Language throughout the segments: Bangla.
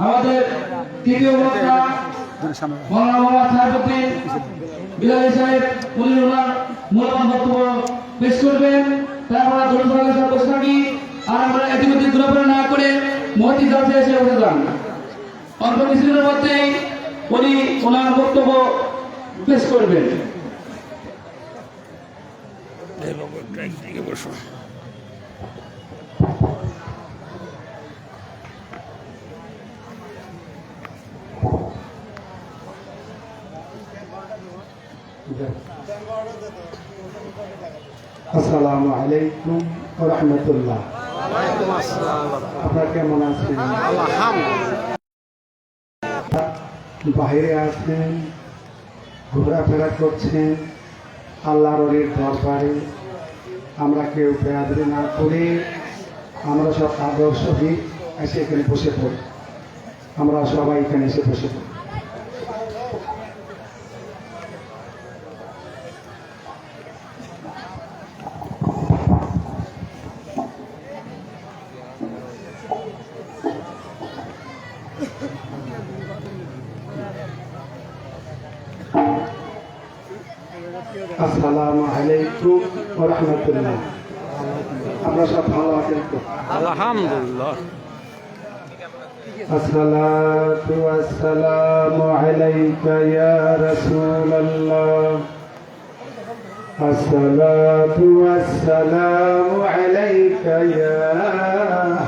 আমাদের তৃতীয় বক্তা মৌলানা মোহাম্মদ সাইফুদ্দিন বিলালী সাহেব, উনি ওনার মূল্যবান বক্তব্য পেশ করবেন। তারপরে জনসভাকে বসে থাকি আর আমরা ইতিমধ্যে ঘোরাফেরা না করে মহতি জালসা এসে উঠে যান। অল্প কিছুদিনের মধ্যেই উনি ওনার বক্তব্য পেশ করবেন। আসসালামু আলাইকুম ওয়া রাহমাতুল্লাহ। আপনারা কেমন আছেন? বাইরে আছেন, ঘোরাফেরা করছেন আল্লাহর ওলির দরবারে। আমরা কেউ বেয়াদবি না করে আমরা সব আদর্শবিদ এসে এখানে বসে পড়ি। আমরা সবাই এখানে এসে বসে পড়ি। আসসালামু আলাইকুম ওয়া রাহমাতুল্লাহ। আমরা সব ভালো আছেন তো? আলহামদুলিল্লাহ। আসসালাতু ওয়াসসালামু আলাইকা ইয়া রাসূলুল্লাহ। আসসালাতু ওয়াসসালামু আলাইকা ইয়া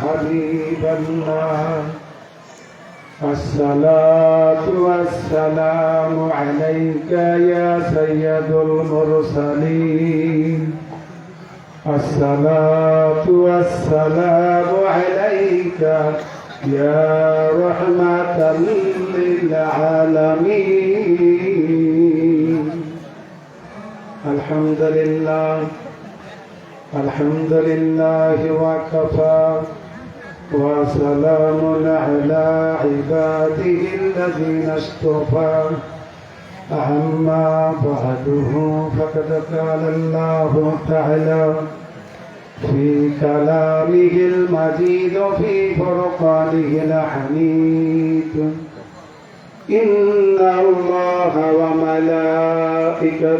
হাবিবাল্লাহ। الصلاة والسلام عليك يا سيد المرسلين. الصلاة والسلام عليك يا رحمة للعالمين. الحمد لله الحمد لله وكفى وسلام على عباده الذين اصطفى. أما بعده فقد قال الله تعالى في كلامه المجيد في فرقانه الحميد: إن الله وملائكته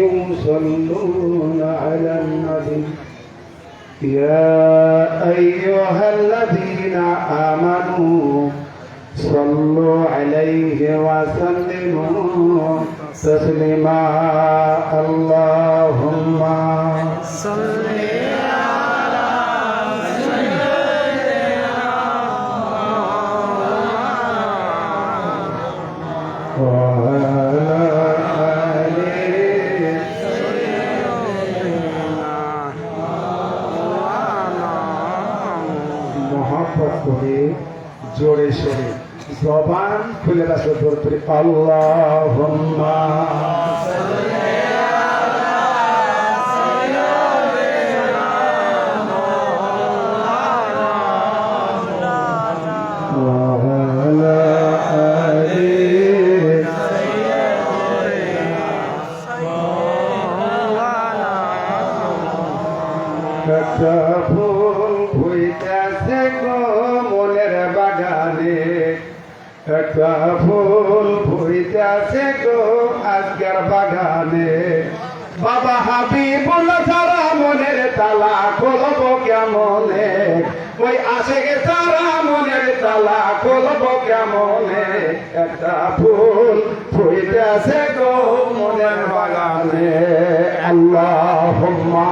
يصلون على النبي يا أيها الذين آمنوا صلوا عليه وسلموا تسليما. اللهم صل على سيدنا وعلى করে জোরে সোরে জবান খুলে রাখো জোর করে আল্লাহুম্মা সাল্লি আলা সাইয়্যিদিনা মাওলানা ওয়া আলা আলি সাইয়্যিদিনা মাওলানা। ফুল ফুইতেছে গো মনের বাগানে, একটা ফুল ফুইতেছে গো আজকের বাগানে। বাবা হাবিবুল্লাহ ছাড়া মনের তালা খুলব কেমনে, ওই আশেকে ছাড়া মনের তালা খুলব কেমনে। একটা ফুল ফুইতেছে গো মনের বাগানে। আল্লাহুম্মা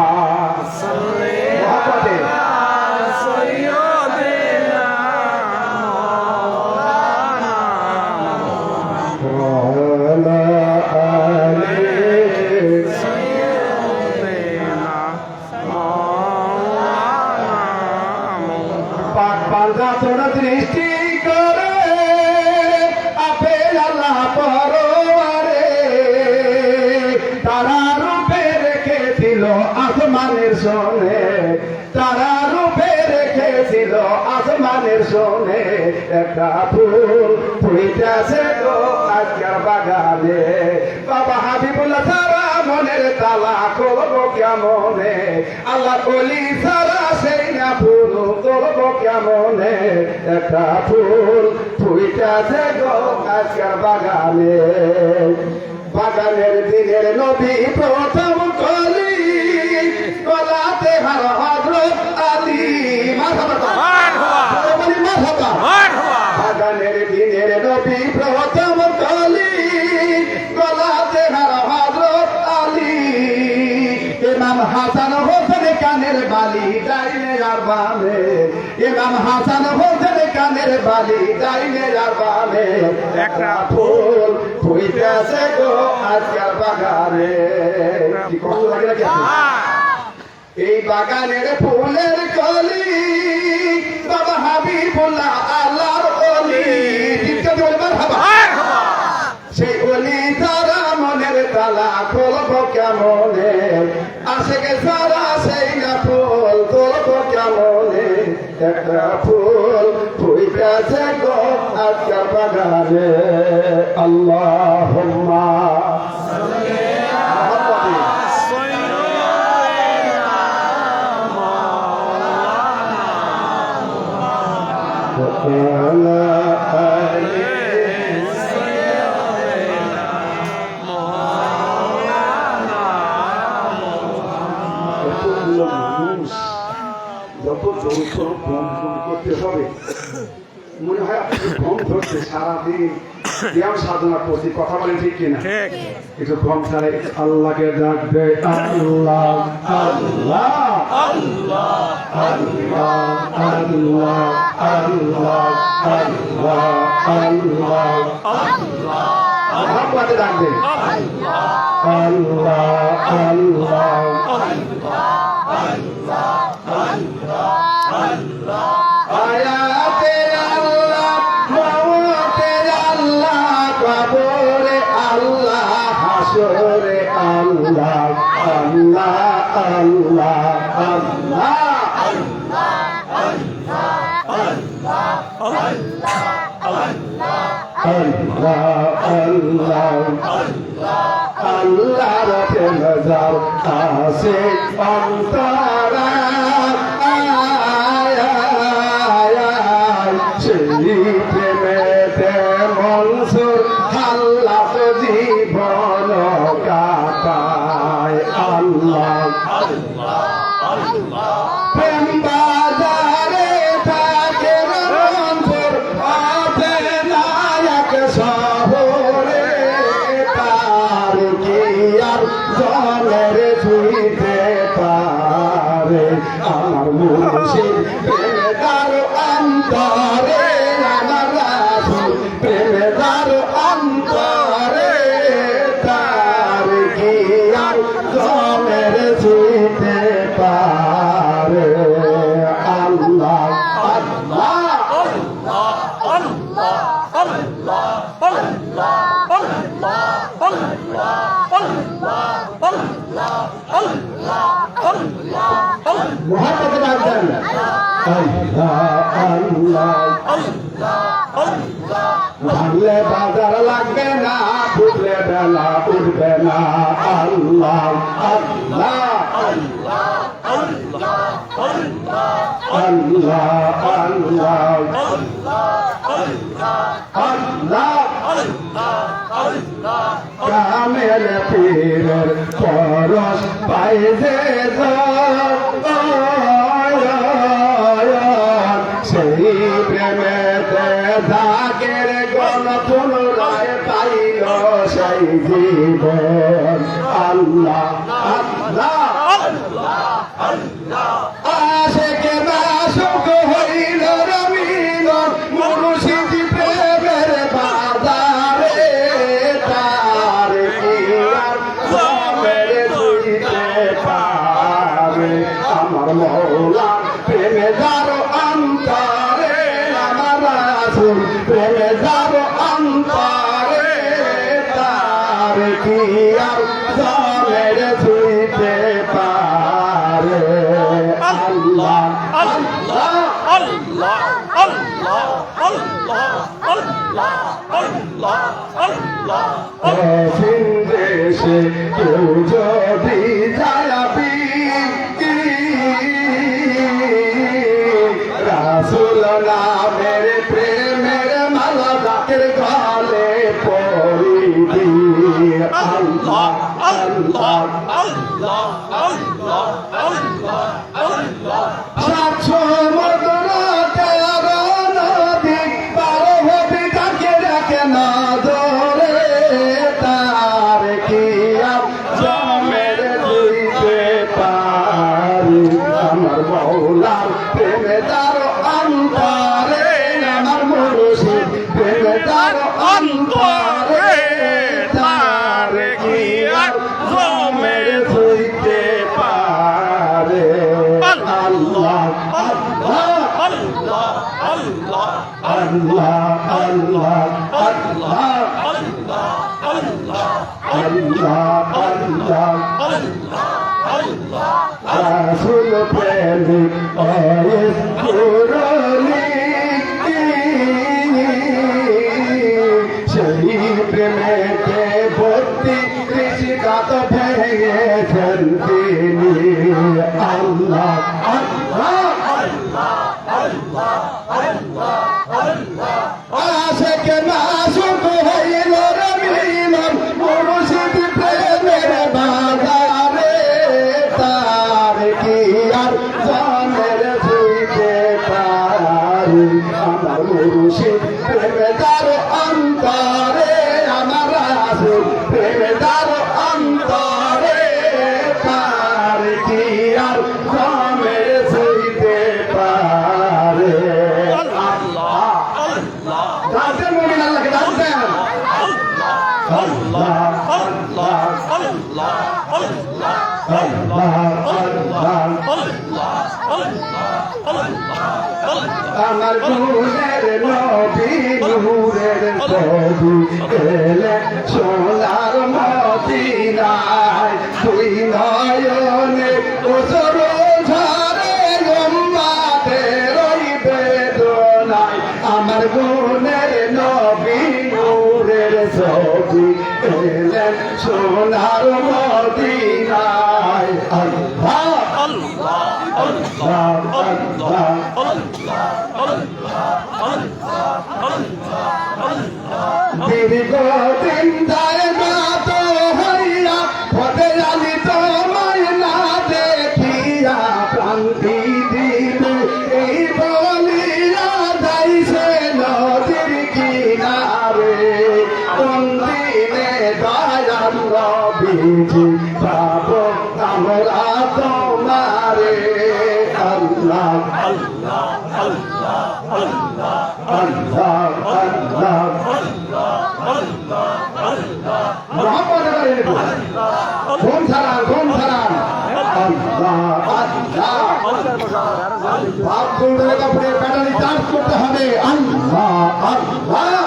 সাল্লি আলা সাইয়্যিদিনা মাওলানা ওয়া আলা আলি সাইয়্যিদিনা মাওলানা। পাক পালকা তোরা দৃষ্টি করে আপেল আল্লাহ পরওয়ারে, তারা রূপে রেখেছিল আসমানের সোনে, তারা রূপে রেখেছিল আসমানের সোনে। একটা ফুল ফুইতেছে গো আজকের বাগানে। বাবা হাবিবুল্লাহ ছাড়া মনের তালা খুলবো কেমনে আল্লাহ বলি সারা সেই না ফুল তুলবো কেমনে একটা ফুল ফুইটাছে গো আজকের বাগানে বাগানের দিনের নবী প্রথম কলি গলাতে হার হযরত আলী মারহাবা বাগানের দিনের নবী প্রথম কলি গলাতে হার হযরত আলী ইমাম হাসান হোসেন কানের বালি ডাইনে আর বামে ইমাম হাসান হোসেন কানের বালি ডাইনে আর বামে একটা ফুল ফুইতেছে গো আজকের বাগানে কি কষ্ট লাগে নাকি এই বাগানের ফুলের কলি বাবা হাবিবুল্লাহ আল্লাহর ওলি চিৎকার করে মারহাবা সেই ওলি তারা মনের তালা খুলবো কেমনে আশেকে সারা সেই না ফুল তুলবো কেমনে একটা ফুল ফুইতেছে গো আজকের বাগানে আল্লাহুম্মা যত যৌথ কম করতে হবে মনে হয় আপনি কম ধরছে সারাদিন ব্যায়াম সাধনা করছি কথা বলেন ঠিক কিনা একটু কম ছাড়ে আল্লাহকে ডাকবে আল্লাহ আল্লাহ আল্লাহ আল্লাহ আল্লাহ আল্লাহ আল্লাহ আল্লাহ আল্লাহ ডাকবে আল্লাহ আল্লাহ আয়াতে আল্লাহ মওতে আল্লাহ কবরে আল্লাহ হাসরে আল্লাহ আল্লাহ আল্লাহ আল্লাহ আল্লাহ রতে নজর আসে অন্তরা সেই প্রেমেতে মনসুর আল্লাহ জীবন কাটায় আল্লাহ প্রেম বাজারে থাকে মনসুর আছে নায়ক শহরে তার কি আর জলের ছুঁইতে পারে আমার মুর্শিদ প্রেমেদার অন্তরে আমার রাসূল প্রেমেদার অন্তরে তার কি আর জলের ছুঁইতে পারে আল্লাহ আল্লাহ মুহাম্মদ রাসূল আল্লাহ আল্লাহ ভাঙলে বাজার লাগবে না ফুটলে বেলা উঠবে না আল্লাহ আল্লাহ আল্লাহ আল্লাহ আল্লাহ কামেল পীরের পরশ পাইছে সেই প্রেমেতে জাগের গণ পুনরায় পাইল সেই জীবন আল্লাহ আল্লাহ আশেকে মাসুক হইল রমিল মুর্শিদ প্রেমের বাজারে তার কি আর জমের দুইতে পারে আমার মওলা প্রেমে যার অন্তরে আমার রাসূল প্রেমে যার অন্তরে তার কি আর জমের দুইতে পারে আল্লাহ আল্লাহ আল্লাহ আল্লাহ আল্লাহ আল্লাহ আল্লাহ আল্লাহ দেশে কেউ জামের প্রেমের মালা রাতের গলে পরিবি আল্লাহ আল্লাহ আল্লাহ আল্লাহ আল্লাহ আল্লাহ সাতশো মধুর তেরো নদী পার হবি তাকে রাখে না ধরে তার কি আর জামের দুইতে পারি আমার মৌলার প্রেমে তার অন্তরে আমার মুর্শিদ প্রেমে তার অন্তরে তার কি আর জামের দুইতে পারে আল্লাহ আল্লাহ আল্লাহ আল্লাহ আল্লাহ আল্লাহ আল্লাহ আল্লাহ আল্লাহ রাসূল প্রেমিক ওয়েস পুরনি সেই প্রেমেতে ভর্তি কৃষিকাত ভেঙেছেন তিনি আল্লাহ আল্লাহ আশেক মাসুক হইল রে মিলন মুর্শিদ প্রেমের বাজারে তার কি আর জানের ছুঁইতে পারি আমার মুর্শিদ প্রেমে তার অন্তরে আমার রাসূল প্রেমে তার অন্তরে তার কি আর জানের ছুঁইতে পারে ডাকতেন মমিন আল্লাহকে ডাকতেন আল্লাহ আল্লাহ আল্লাহ আমার গুণের নবী নূরের ছবি এলে সোনার মদিনায় তুই নয়নে ওসর ঝরে উম্মাদের ওই বেদনায় আমার গুণের নবী নূরের ছবি এলেন সোনার মদিনায় আল্লাহ আল্লাহ আল্লাহ আল্লাহ দীর্ঘদিন ধরে মাত হইয়া পথে আলি তোমায় না দেখিয়া প্রান্তি দিলে এই বলিয়া যাইছে নদীর কিনারে কোন দিনে দয়াল নবীজি পাবো আমরা তোমারে আল্লাহ আল্লাহ আল্লাহ আল্লাহ আল্লাহ আল্লাহ মোহাম্মদ কোন সালাম আল্লাহ আল্লাহ বাপ দৌড়ে কাপড়ে ব্যাটারি চার্জ করতে হবে আল্লাহ আল্লাহ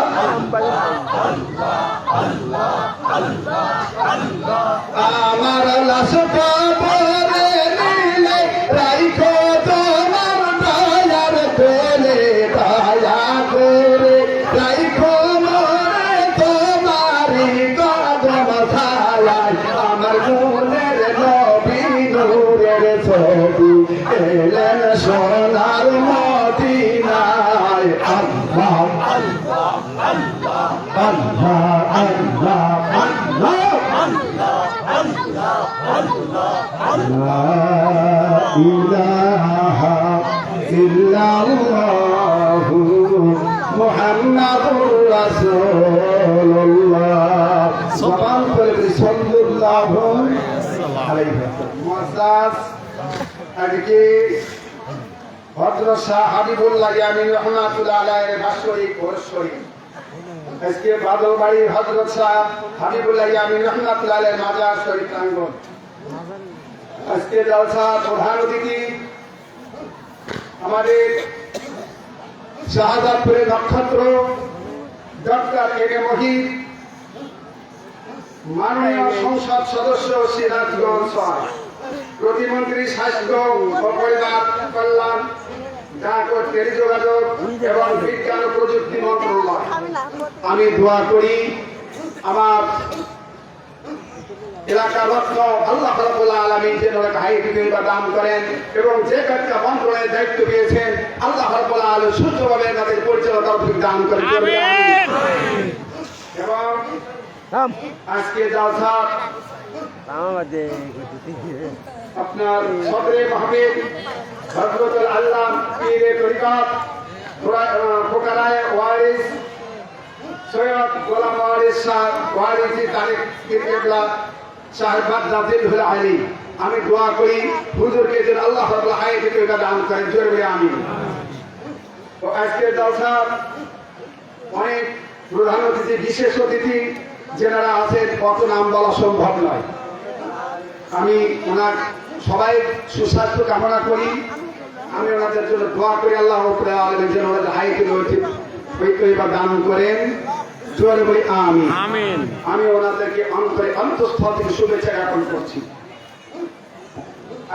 আমার লাশটা পরে নিলে রাইখো তোমার দয়ার পেলে দয়া করে রাইখো মরে তোমারি কদম ছায়ায় আমার গুণের নবী নূরের ছবি এলেন সোনার মদিনায় আল্লাহ আল্লাহ আল্লাহ লা ইলাহা ইল্লাল্লাহু মুহাম্মাদুর রাসূলুল্লাহ জবান করে সাল্লাল্লাহু আলাইহি ওয়াসাল্লাম মুআজ্জাজ আজকে হযরত শাহ হাবিবুল্লাহ ইয়ামিন রাহমাতুল্লাহ আলাইহির বাৎসরিক বর্ষই আজকে বাদলবাড়ির হযরত শাহ হাবিবুল্লাহ ইয়ামিন রাহমাতুল্লাহ আলাইহির মাজার শরীফ প্রাঙ্গণ আজকে জলসা প্রধান অতিথি আমাদের শাহজাদপুরের নক্ষত্র ডক্টর এ কে মহিদ মাননীয় সংসদ সদস্য সিরাজগঞ্জ প্রতিমন্ত্রী স্বাস্থ্য ও পরিবার কল্যাণ ডাক ও টেলিযোগাযোগ এবং বিজ্ঞান ও প্রযুক্তি মন্ত্রণালয় আমি দোয়া করি আমার এলাকার রত্ন আল্লাহ রাব্বুল আলামিন যেন হায়াতে দান করেন এবং যে কাজটা মন্ত্রণালয়ের দায়িত্ব পেয়েছেন আল্লাহ রাব্বুল আলামিন সুষ্ঠুভাবে তাদের পরিচালনা তৌফিক দান করেন। আমিন। এবং আজকে জালসা আপনার সদরে মাহফিল হযরতুল আল্লাহ পীরে তরিকত ফোকারায়ে ওয়ারিস সৈয়দ গোলাম ওয়ারিস শাহ ওয়ারিসি তারিক কিবলা সাহেব জাতিল আলী, আমি দোয়া করি হুজুরকে যেন আল্লাহ রাব্বুল হায়াতে দান করেন। জোরে বলি আমিন। তো আজকে জালসা অনেক প্রধান অতিথি বিশেষ অতিথি যারা আছেন কত নাম বলা সম্ভব নয়। আমি ওনার সবাই সুস্বাস্থ্য কামনা করি। আমি ওনাদের জন্য দোয়া করি আল্লাহ রাব্বুল আলামিন যেন ওনাদের হায়াতে দান করেন। জোরে বলি আমিন। আমি ওনাদেরকে অন্তরে অন্তঃস্থল থেকে শুভেচ্ছা জ্ঞাপন করছি।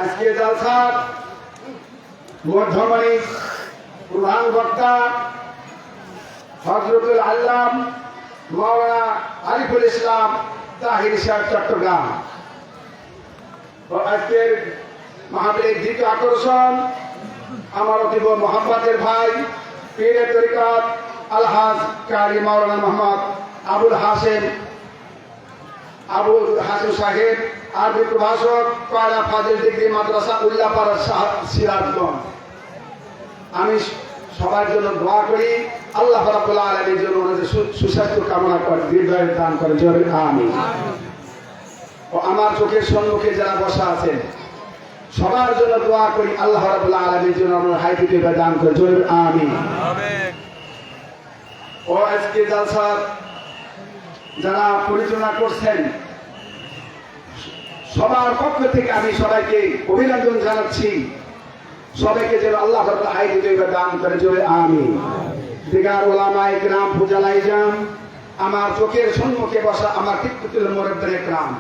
আজকে জালসার মধ্যমণি প্রধান বক্তা হযরতুল আল্লাম মাওলানা আরিফুল ইসলাম তাহির সাহেব চট্টগ্রাম। আজকের মাহফিলের দ্বিতীয় আকর্ষণ আমার অতীব মোহাম্মদের ভাই পীরে তরিকত আলহাজ কারি মাওলানা মোহাম্মদ আবুল হাসেম সাহেব, আরবি প্রভাষক কয়লা ফাজিল ডিগ্রি মাদ্রাসা উল্লাপাড়া সিরাজগঞ্জ। আমি সবার জন্য দোয়া করি আল্লাহ রাব্বুল আলামিন যেন ওনাদের সুস্বাস্থ্য কামনা করে, দীর্ঘায়ু দান করে। জোরে আমিন। ও আমার চোখের সম্মুখে যারা বসা আছেন সবার জন্য দোয়া করি আল্লাহ রাব্বুল আলামিন যেন ওনার হায়াতে দান করে। জোরে আমিন। ও আজকে জালসার যারা পরিচালনা করছেন সবার পক্ষ থেকে আমি সবাইকে অভিনন্দন জানাচ্ছি। সবাইকে যেন আল্লাহ রাব্বুল হায়াতে দান করে। জোরে আমিন। দিগার ওলামায়ে কিরাম ফুজালাই জাম, আমার চোখের সম্মুখে বসা আমার কিবতুল মুরাব্বির ইকরাম,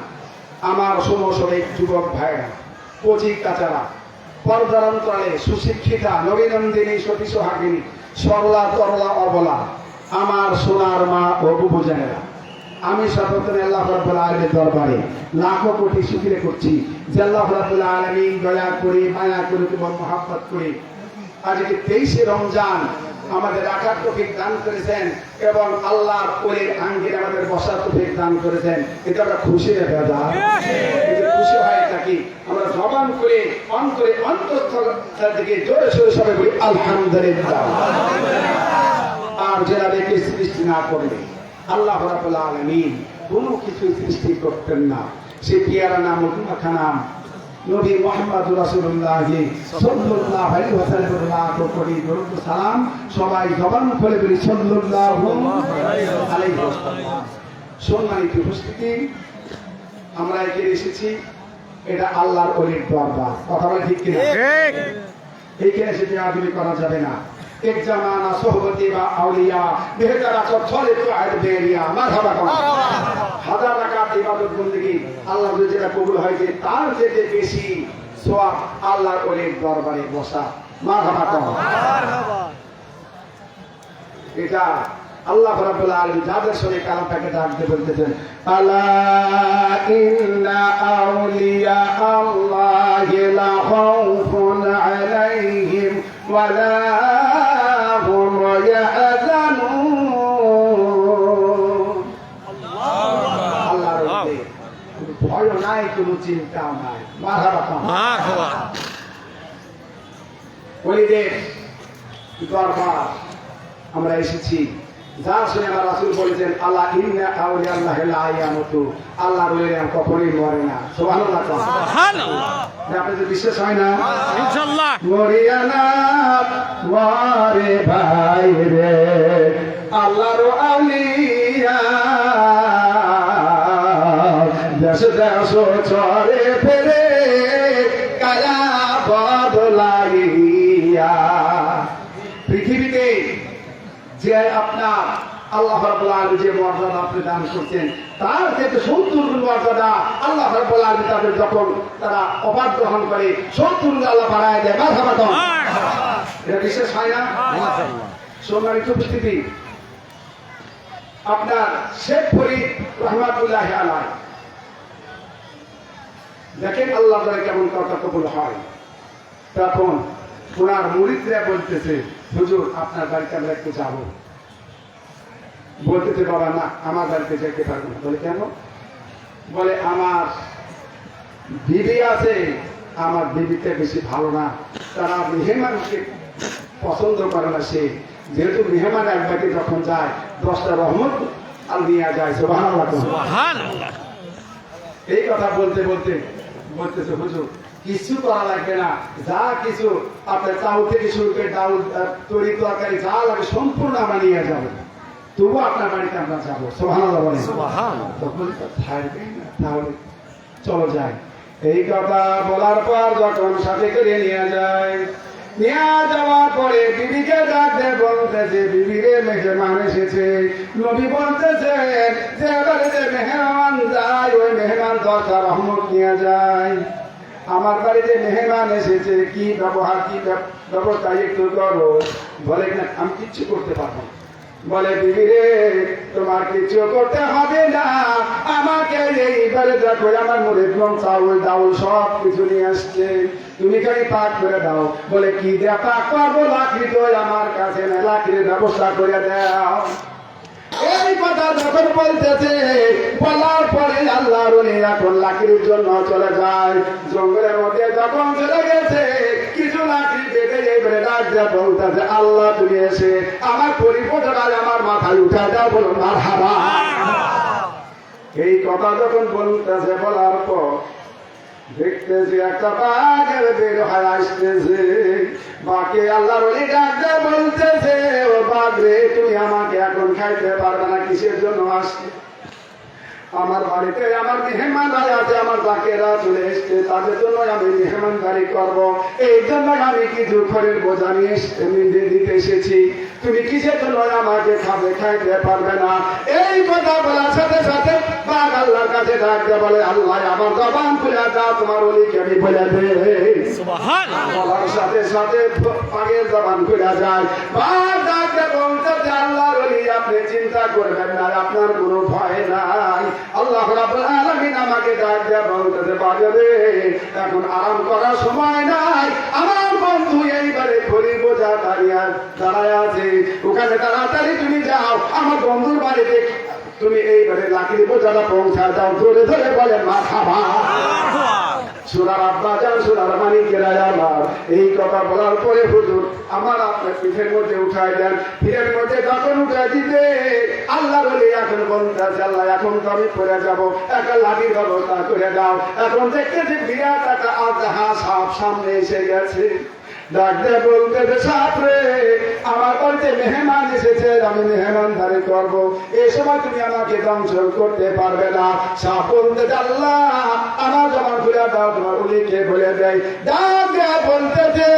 আমার সমসাময়িক যুবক ভাইরা, কচি কাচারা, পর্দার অন্তরালে সুশিক্ষিতা নবীনন্দিনী সতী সোহাগিনী, সরলা তরলা অবলা, আমার সোনার মা ও বুবুজানেরা, আমি সর্বপ্রথমে আল্লাহ রাব্বুল আলামিনের দরবারে লাখো কোটি শুকরিয়া করছি যে আল্লাহ রাব্বুল আলামিন দয়া করে মায়া করে এবং মহব্বত করে আজকে 23শে রমজান আমাদের রাখার তৌফিক দান করেছেন এবং আল্লাহর কোলের আঙ্গিরে আমাদের বসার তৌফিক দান করেছেন। এটা আমরা খুশি রে দাদা, খুশি হয়ে থাকি। আমরা জবান করে অন্তরে অন্তঃস্থল থেকে জোরে সোরে সবাই বলি আলহামদুলিল্লাহ। আর যারা দেখে সৃষ্টি না করবে আল্লাহ রাব্বুল আলামিন কোনো কিছু সৃষ্টি করতেন না। সেই পিয়ারা নাম উম্মাখা নাম নবী মুহাম্মদুর রাসূলুল্লাহ সাল্লাল্লাহু আলাইহি ওয়াসাল্লামের লাখ কোটি দরুদ সালাম সবাই জবান খুলে বলি সাল্লাল্লাহু আলাইহি ওয়াসাল্লাম। সম্মানিত উপস্থিতি, আমরা এখানে এসেছি, এটা আল্লাহর ওলির দরবার। কথা বলে ঠিক কিনা? ঠিক। এইখানে এসে বেয়াদবি করা যাবে না। এক জামানা সোহবতি বা আউলিয়া বেহতারা সব চলে তো আয়াত বেরিয়া মারহাবা করা হাজার রাকাত ইবাদত বندگی আল্লাহ যেটা কবুল হয়েছে তার থেকে বেশি সওয়াব আল্লাহর ওলির দরবারে বসা। মারহাবা করা মারহাবা। এটা আল্লাহ রাব্বুল আলামিন যাদের সঙ্গে কালামটাকে ডাকতে বলতেছেন আলা ইন্না আউলিয়া আল্লাহি লা খাউফুন আলাইহিম ওয়া লা হুম ইয়াহজানুন। আল্লাহর ওলি কোনো ভয় নাই, কোনো চিন্তা নাই। মারহাবা মারহাবা। ওলিদের দরবার আমরা এসেছি যার সঙ্গে আমার রাসূল বলেছেন আল্লাহ ইন্না আউলিয়া আল্লাহি লা ইয়ামুতু, আল্লাহর ওলিরা কখনোই মরে না। সুবহানাল্লাহ সুবহানাল্লাহ। আপনাদের বিশ্বাস হয় না? ইনশাআল্লাহ। মরিয়া না মরে ভাই রে আল্লাহর আউলিয়া দেশ দেশ চরে ফেরে কায়া বদলাইয়া। পৃথিবীতে যে আপনার আল্লাহ রাব্বুল আলামিন যে মর্যাদা আপনি দান করছেন তার থেকে 70 গুণ মর্যাদা আল্লাহ রাব্বুল আলামিন তাদের যখন তারা অবাধ গ্রহণ করে 70 গুণ আল্লাহ বাড়ায় দেয়। মারহাবা তো এটা বিশেষ হয় না? মাশাআল্লাহ। সম্মানিত উপস্থিতি, আপনার শেখ ফরিদ রহমাতুল্লাহি আলাইহি দেখেন আল্লাহ দ্বারা কেমন কথা কবুল হয়। তখন ওনার মুরিদরা বলতেছে, হুজুর আপনার বাড়িতে আমরা একটু যাবো। বলতেছে, বাবা না, আমার বাড়িতে যেতে পারবো না। বলে কেন? বলে আমার বিবি আছে, আমার বিবিতে বেশি ভালো না, তারা মেহমানকে পছন্দ করে না। সে যেহেতু মেহমান একবারে যখন যায় 10টা রহমত আর নিয়ে যায়। সুবহানাল্লাহ। এই কথা বলতে বলতে বলতেছে, হুজুর কিছু করা লাগবে না, যা কিছু আপনার চাউল থেকে শুরু করে ডাউল তরি তরকারি যা লাগে সম্পূর্ণ আমরা নিয়ে যাবো, তবু আপনার বাড়িতে আমরা যাবো। সুবহানাল্লাহ বলেন। তখন থাকবে না, তাহলে চলো যাই। এই কথা বলার পর যখন সাথে করে নিয়ে যায়, নিয়ে যাওয়ার পরে বিবিকে ডাকতে বলতেছে, বিবিরে মেহমান এসেছে। নবী বলতেছে যে এবারে যে মেহমান যায় ওই মেহমান 10টা রহমত নিয়ে যায়। আমার বাড়িতে মেহমান এসেছে, কি ব্যবহার কি ব্যবস্থা একটু করো। বলে না, আমি কিচ্ছু করতে পারবো না। বলে বিবিরে তোমার কিছু করতে হবে না, আমাকে এইবারে দেখো আমার মুড়ির চাউল ডাউল সব কিছু নিয়ে আসছে, তুমি খালি পাক করে দাও। বলে কি দেয়া পাক করবো? লাকড়ি তো আমার কাছে না, লাকড়ির ব্যবস্থা করে দাও। এই কথা যখন বলতেছে, বলার পরে আল্লাহর ওলি এখন লাকড়ির জন্য চলে যায়। জঙ্গলের মধ্যে যখন চলে গেছে, কিছু লাকড়ি পেতে এইবারে ডাক দেয়া বলতেছে, আল্লাহ তুমি এসে আমার পরিপোষণা আমার মাথায় উঠা দাও, বলো মারহাবা। এই কথা যখন বলতেছে, বলার পর দেখতেছি একটা বাঘের বের হয়ে আসতেছে। বাঘে আল্লাহর ওলি ডাক দেয়া বলতেছে, ও বাঘ রে, তুমি আমাকে এখন খাইতে পারবে না, কিসের জন্য আসছে? আমার বাড়িতে আমার মেহমান আছে, আমার বাকেরা চলে এসছে, তাদের জন্য আমি মেহমানদারি করব। এই জন্য আমি কিছু খড়ের বোঝা নিয়ে দিতে এসেছি। তুমি কিসের জন্য আমাকে খাইতে পারবে না? এই কথা বলার সাথে সাথে বাঘ আল্লাহর কাছে ডাকতে বলে, আল্লাহ আমার জবান খুলে দাও, তোমার ওলিকে আমি বলে দে। বলার সাথে সাথে বাঘের জবান খুলে যায়। বাঘ ডাকতে বলতে, আল্লাহর ওলি আপনি চিন্তা করবেন না, আপনার কোনো ভয় নাই। আল্লাহ রাব্বুল আলামিন আমাকে ডাক দেয়া বলতেছে, বাঘ রে এখন আরাম করার সময় নাই, আমার বন্ধু এইবারে খড়ির বোঝা দাঁড়ায় আছে, ওখানে তাড়াতাড়ি তুমি যাও, আমার বন্ধুর বাড়িতে তুমি এইবারে লাকড়ি বোঝাটা পৌঁছা দাও। ধরে ধরে বলে মারহাবা। সুরার আব্বা যান, সুরার মানিকেরা আমার এই কথা বলার পরে হুজুর আমার আপনার পিঠের মধ্যে উঠাই দেন। পিঠের মধ্যে যখন উঠাই দিতে আল্লাহ বলে, এখন বলতেছে, আল্লাহ এখন তো আমি পড়ে যাবো, একটা লাঠির ব্যবস্থা করে দাও। এখন দেখতেছি বিরাট একটা আজহা সাপ সামনে এসে গেছে। ডাক দিয়ে বলতেছে, সাপ রে আমার বাড়িতে মেহমান এসেছে, আমি মেহমানদারি করবো, এই সময় তুমি আমাকে ধ্বংস করতে পারবে না। সাপ বলতেছে, আল্লাহ আমার জবান খুলে দাও, তোমার উলিকে বলে দেয়। ডাক দেয়া বলতেছে,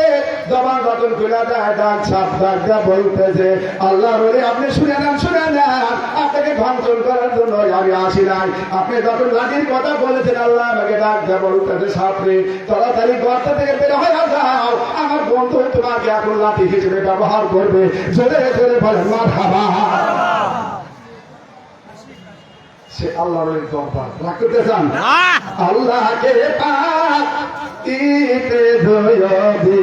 জবান যখন খুলে দেয়, ডাক সাপ ডাক দেয়া বলতেছে, আল্লাহ বলে আপনি শুনে নেন, শুনে নেন, আপনাকে ধ্বংস করার জন্য আমি আসি নাই। আপনি যখন লাঠির কথা বলেছেন, আল্লাহ আমাকে ডাক দেয়া বলতেছে, সাপ রে তাড়াতাড়ি গর্ত থেকে বের হয়ে যাও, আমার বন্ধু তোমাকে এখন লাঠি হিসেবে ব্যবহার করবে। জোরে জোরে বলে মারহাবা। সে আল্লাহর ওই দরবার রাগ করতে চান, আল্লাহকে পাক ইতে দয়াবি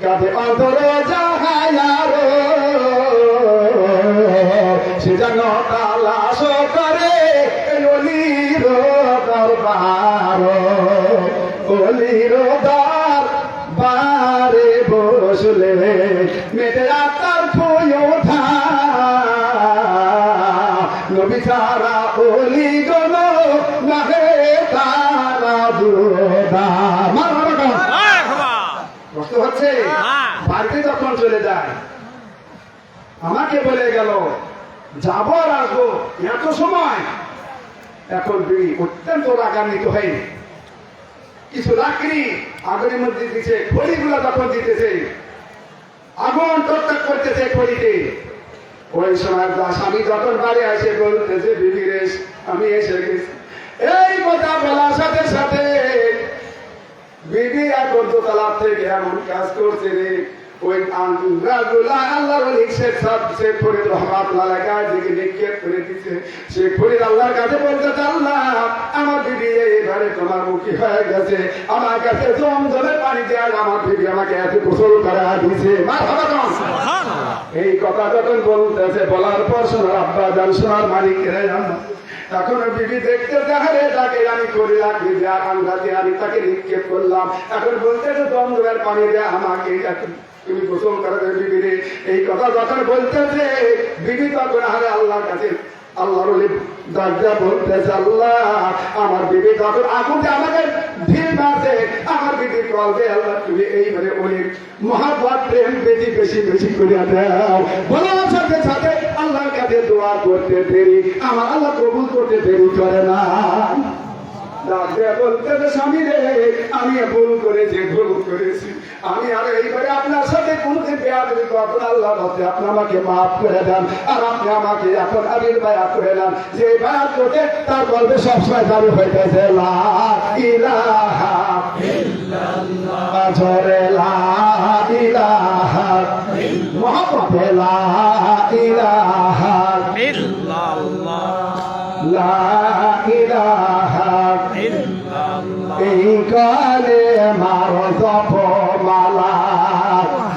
কাঁধে অন্তর যাহায়ার, সে যেন তালাশ করে অলির দরবার, অলির দরবারে বসলে মেটে আত্মার ফুল ওঠা, নবী ছাড়া ওলি গণ নাহে তারা দুদা। কষ্ট হচ্ছে? বাড়িতে যখন চলে যায় আমাকে বলে গেল যাবো আর আসবো, এত সময়। এখন বিবি অত্যন্ত রাগান্বিত হয়ে কিছু লাকড়ি আগুনের মধ্যে দিচ্ছে, খড়িগুলো যখন দিতেছে আগুন টকটক করতেছে খড়িতে। ওই সময় স্বামী যখন বাড়ি আসে বলতেছে, বিবি রে আমি এসে গেছি। এই কথা বলার সাথে সাথে বিবি এখন দোতলা থেকে এমন কাজ করছে রে, ওই আঙ্গুরাগুলা আল্লাহর ওলি শেখ ফরিদ রহমাতুল্লাহ আলাইহি দিকে নিক্ষেপ করে দিতে শেখ ফরিদ আল্লাহর কাছে বলতে আল্লাহ আমার বিবি এইবারে তোমার মুখী হয়ে গেছে, আমার কাছে জমজমের পানি দেয়, আমার বিবি আমাকে এত গোসল করা দিছে। এই কথা যখন বলতেছে, বলার পর সোনার আব্বা জান সোনার মালিকেরা জানো এখন বিবি দেখতে দেখালে তাকে আমি করি লাগবে যে আঙ্গাতে আমি তাকে নিক্ষেপ করলাম। এখন বলতেছে জমজমের পানি দেয় আমাকে তুমি গোসল করা দেবে বিবি। এই কথা যখন বলতেছে বিবি তখন আরে আল্লাহর কাছে আল্লাহর ওলি দাদা বলতেছে আল্লাহ আমার বিবি তখন আগুন আমাকে ঢিল মারছে, আমার বিবির কলবে আল্লাহ তুমি এইবারে ওলির মহাব্বত প্রেম বেশি বেশি বেশি করে দাও। বলার সাথে সাথে আল্লাহর কাছে দোয়া করতে দেরি, আমার আল্লাহ কবুল করতে দেরি করে না। বলতে স্বামী রে আমি ভুল করেছি, ভুল করেছি, আমি আর এইবারে আপনার সাথে কোনদিন বেয়াদবি করব না, আল্লাহ হতে আপনি আমাকে মাফ করে দেন। আর আপনি আমাকে এখন আবির বায়া করে দেন, যে বায়াত করতে তার গল্পে সবসময় দাবি হইতেছে লা ইলাহা ইল্লাল্লাহ, জোরে লা ইলাহা মুহাম্মাদে লা ইলাহা ইল্লাল্লাহ, লা ইলাহা ইল্লাল্লাহ। এই কালে মার জপ মালা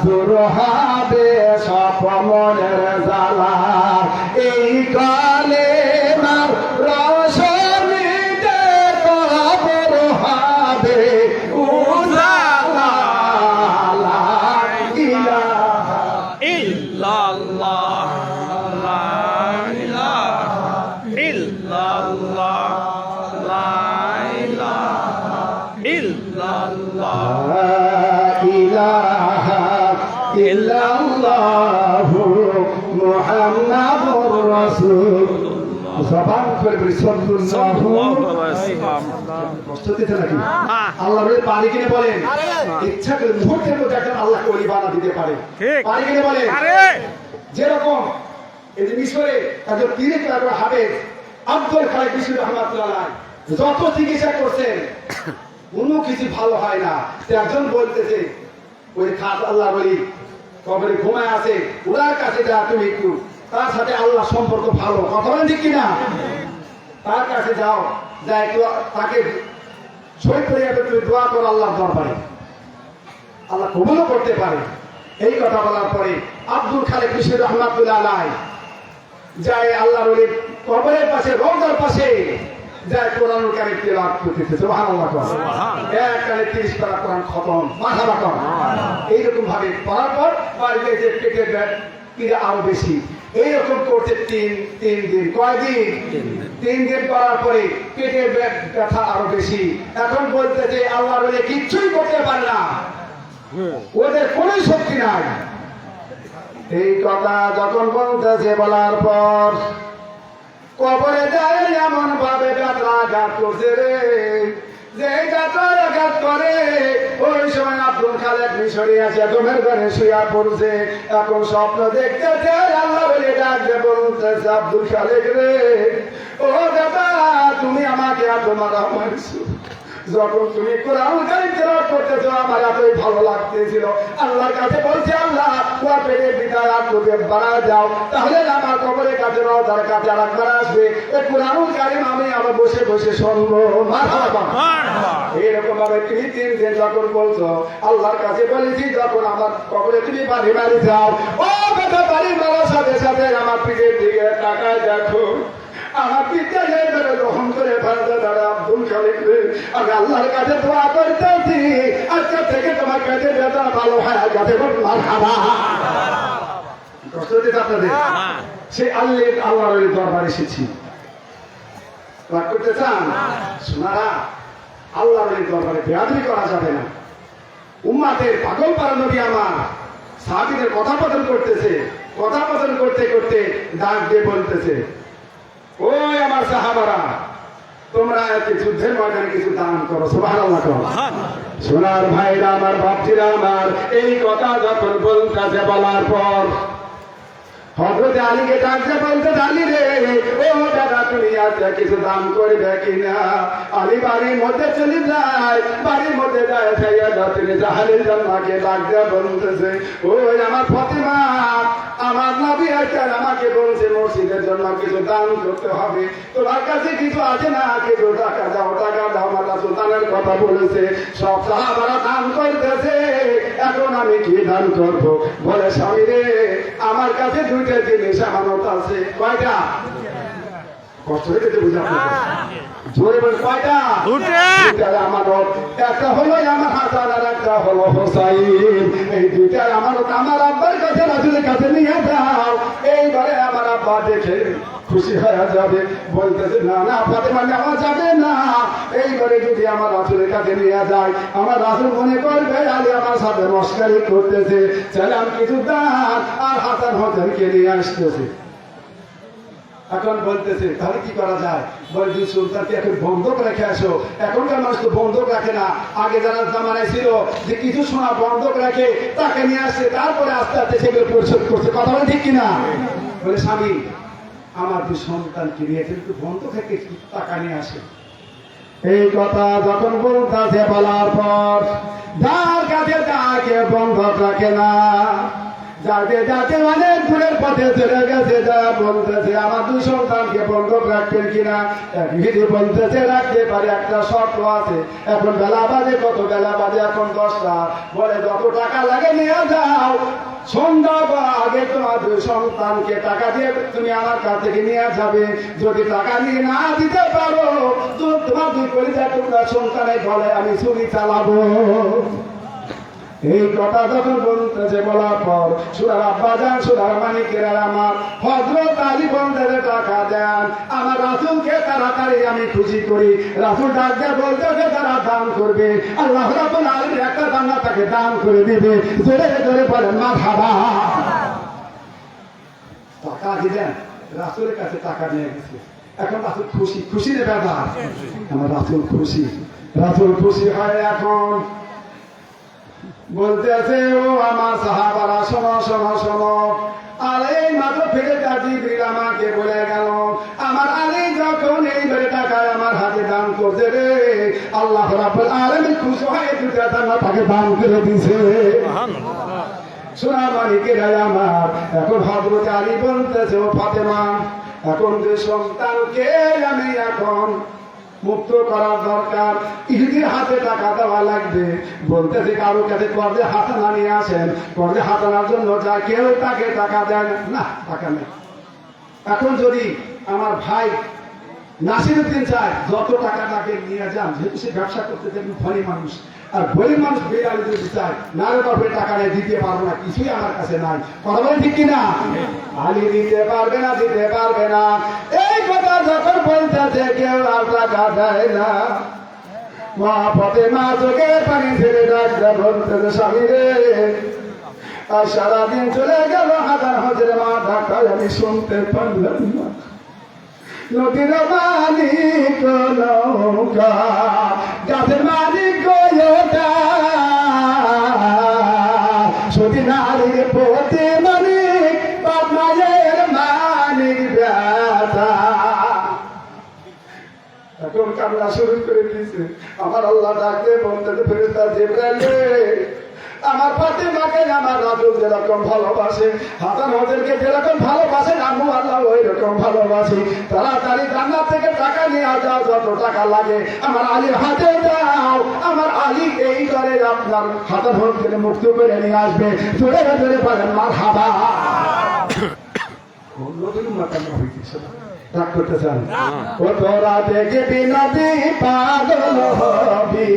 দূর হবে সব মনের জ্বালা, এই কালে মার রসনীতে কবর হবে উজালা, লা ইলাহা ইল্লাল্লাহ, লা ইলাহা ইল্লাল্লাহ, লা ইলাহা ইল্লাল্লাহ, ইলাহা ইল্লাল্লাহু মুহাম্মাদুর রাসূলুল্লাহ। জবান করে বলি সাল্লাল্লাহু আলাইহি ওয়াসাল্লাম। কষ্ট দিতে নাকি আল্লাহর পানি কিনে বলেন, ইচ্ছা করে মুহূর্তের মধ্যে একটা আল্লাহকে ওলি বানা দিতে পারে। পানি কিনে বলেন যেরকম এই যে মিশরে একজন পীরে কারো হাফেজ আব্দুল খালিক বিশু রহমাতুল্লাহ আলাইহি যত চিকিৎসা করছেন কোনো কিছু ভালো হয় না। একজন বলতেছে ওই খাস আল্লাহ বলি কবরে ঘুমায় আছে, ওনার কাছে যা তুমি একটু তার সাথে আল্লাহ সম্পর্ক ভালো, কথা বলেন ঠিক কিনা? তার কাছে যাও, যা একটু তাকে শহীদ করে তুমি দোয়া করো আল্লাহর দরবারে, আল্লাহ কবুলও করতে পারে। এই কথা বলার পরে আব্দুল খালিক বিশু রহমাতুল্লাহ আলাইহি যায় আল্লাহর ওলি কবরের পাশে রওজার পাশে যায় কোরআনুল কারীম তেলাওয়াত করতেছে। সুবহানাল্লাহ। এক কালে 30 পারা কোরআন খতম, মারহাবা কর। এইরকম ভাবে পড়ার পর বাড়িতে যে পেটের পীড়া আরো বেশি, এইরকম করতে তিন দিন। কয়দিন? 3 দিন করার পরে পেটের ব্যথা আরো বেশি। এখন বলতেছে আল্লাহর ওলি কিচ্ছুই করতে পারে না, ওদের কোনো শক্তি নাই। এই কথা যখন বলতেছে বলার পর কবরে যায় এমন ভাবে ব্যথাঘাত করছে রে, যে ব্যথাঘাত করে ওই সময় আব্দুল খালেক মিশরি আছে ঘুমের ঘরে শুয়া পড়ছে। এখন স্বপ্ন দেখতেছে আল্লাহ বলে ডাকতে বলতেছে আব্দুল খালেক রে, ও দাদা তুমি আমাকে এত মারা মারছো, যখন তুমি কোরআন কারীম তেলাওয়াত করতেছো আমার এতই ভালো লাগতেছিল। আল্লাহর কাছে বলছে আল্লাহ তোমার পেটের ভিতরে আর তুমি বাড়া যাও, তাহলে আমার কবরের কাছে রওজার কাছে আরেকবার আসবে, এই কোরআন কারীম আমি আবার বসে বসে শুনবো। মারহাবা। এইরকম ভাবে তুমি 3 দিন যখন বলছো আল্লাহর কাছে বলেছি, যখন আমার কবরে তুমি বাড়ি বাড়ি যাও, ও বেটা বাড়ি মারার সাথে সাথে আমার পিঠের দিকে তাকায় দেখো, আমার পিতাকে গ্রহণ করে ফেলতে দাঁড়া আব্দুল খালিক রে, আমি আল্লাহর কাছে দোয়া করতেছি আজকে থেকে তোমার কাছে বেদা ভালো হয় যাতে মারহাবা। কষ্ট দিতে আপনাদের সেই আল্লাহর দরবারে এসেছি, রাগ করতে চান? শোনারা আল্লাহর দরবারে বেয়াদবি করা যাবে না। উম্মাতের পাগল পারা নবী আমার সাহাবীদের কথাপতন করতেছে, কথাপতন করতে করতে ডাক দিয়ে বলতেছে, ওই আমার সাহাবারা তোমরা একটি যুদ্ধের ময়দানে কিছু দান করো। সুবহানাল্লাহ। সোনার ভাইরা আমার, বাপজিরা আমার, এই কথা যখন বলতেছে বলার পর হযরত হযরত আলীকে ডাকতে বলতে আলী রে ও দাদা তুমি আজকে কিছু দান করবে কিনা আলী বাড়ির মধ্যে চলে যায় বাড়ির মধ্যে যায় তিনি জাহালির জান্নাকে ডাকতে বলতেছে ওই আমার ফাতিমা আমার নবী আজকাল আমাকে বলছে মসজিদের জন্য কিছু দান করতে হবে তোমার কাছে কিছু আছে না কিছু টাকা দাও আমার সুলতানের কথা বলেছে সব সাহাবারা দান করতেছে এখন আমি কি দান করব বলে স্বামী রে আমার কাছে দুইটা জিনিস আমানত আছে কয়টা কষ্ট হয়ে বুঝা জোরে বল কয়টা দুইটা আমানত একটা হলো আমার হাসান আর একটা হলো হোসাইন এই দুইটা আমানত আমার আব্বার কাছে রাসূলের কাছে নিয়ে যাও এইবারে আমার আব্বা দেখে খুশি হয়ে যাবে বলতেছে না না ফাতেমা নেওয়া যাবে না এইবারে যদি আমার রাসূলের কাছে নিয়ে যায় আমার রাসূল মনে করবে আলী আমার সাথে মস্কারি করতেছে চালাম কিছু দান আর হাসান হোসেনকে নিয়ে আসতেছে এখন বলতেছে তাহলে কি করা যায় বলছি সুলতানকে এখন বন্ধক রেখে আসো এখনকার মানুষ তো বন্ধক রাখে না আগে যারা জামানায় ছিল যে কিছু সোনা বন্ধক রাখে তাকে নিয়ে আসছে তারপরে আস্তে আস্তে সেগুলো পরিশোধ করছে কথা বলে ঠিক কিনা বলে স্বামী আমার দুই সন্তানকে নিয়ে কিন্তু বন্ধক রেখে টাকা নিয়ে আসে এই কথা যখন বলতেছে বলার পর যার কাছে তাকে বন্ধক রাখে না যাতে যাতে অনেক দূরের পথে চলে গেছে যারা বলতেছে আমার দুই সন্তানকে বন্ধক রাখবেন কিনা একদিকে বলতেছে রাখতে পারে একটা শর্ত আছে এখন বেলা বাজে কত বেলা বাজে এখন 10টা বলে যত টাকা লাগে নিয়ে যাও সন্ধ্যা বা আগে তোমার দুই সন্তানকে টাকা দিয়ে তুমি আমার কাছ থেকে নিয়ে যাবে যদি টাকা নিয়ে না দিতে পারো তো তোমার দুই কলিজার টুকরা সন্তানের ঘরে আমি ছুরি চালাবো এই কথা যখন বলতেছে বলার পর সুরার আব্বা যান সুরার মানিকের আমার হযরত আলী বন্ধের টাকা দেন আমার রাসূলকে তাড়াতাড়ি আমি খুশি করি রাসূল ডাক দিয়ে বলতেছে তারা দান করবে আল্লাহ রাব্বুল আলামিন একটা জান্নাত তাকে দান করে দিবে জোরে জোরে বলেন মারহাবা টাকা দিলেন রাসূলের কাছে টাকা নিয়ে গেছে এখন রাসূল খুশি খুশির ব্যাপার আমার রাসূল খুশি হয় এখন বলতেছে ও আমার সাহাবারা শোনো শোনো শোনো আর এই মাত্র ফেরেশতা জিবরিল আমাকে বলে গেল আমার আলী যখন এইবারে টাকা আমার হাতে দান করছে রে আল্লাহ রাব্বুল আলামিন খুশি হয়ে দুইটা জান্নাত তাকে দান করে দিয়েছে সোনা মানিকেরা আমার এখন হযরত আলী বলতেছে ও ফাতেমা এখন যে সন্তানকে আমি এখন মুক্ত করার দরকার ইহুদির হাতে টাকা দেওয়া লাগবে বলতেছে কারো কাছে কর্জে হাসানা নিয়ে আসেন কর্জে হাসানার জন্য যা কেউ তাকে টাকা দেয় না টাকা নেই এখন যদি আমার ভাই নাসিরউদ্দিন চায় যত টাকা তাকে নিয়ে যান যেহেতু সে ব্যবসা করতে চান ধনী মানুষ আর গরিব মানুষ বেড়ালি যদি চায় না রে বাপের টাকা নেই দিতে পারবো না কিছুই আমার কাছে নাই কথা বলে ঠিক কিনা আলী দিতে পারবে না এই কথা যখন বলতেছে কেউ আর টাকা দেয় না মা ফাতেমা চোখের পানি ফেলে ডাকতে বলতেছে স্বামী রে আর সারাদিন চলে গেল হাজার হাজার মা ডাকা আমি শুনতে পারলাম না নদীর মালিক নৌকা গাছের মালিক গোটা সতী নারীর পতি মালিক বাপ মায়ের মালিক ব্যাটা এখন কান্না শুরু করে দিয়েছে আমার আল্লাহ ডাকতে বলতে ফেরেশতা জিবরাইল আমার ফাতেমাকে আমার রাসূল যেরকম ভালোবাসে হাসান হোসেনকে যেরকম ভালোবাসেন আম্মু আল্লাহ ওই রকম ভালোবাসি তাড়াতাড়ি জান্নাত থেকে টাকা নিয়ে যাও যত টাকা লাগে আমার আলীর হাতে দাও আমার আলী এই করে আপনার হাসান হোসেনকে মুক্ত করে নিয়ে আসবে জোরে জোরে বলেন মারহাবা ডাক করতে চান ও তোরা দেখবি নবী পাগল হবি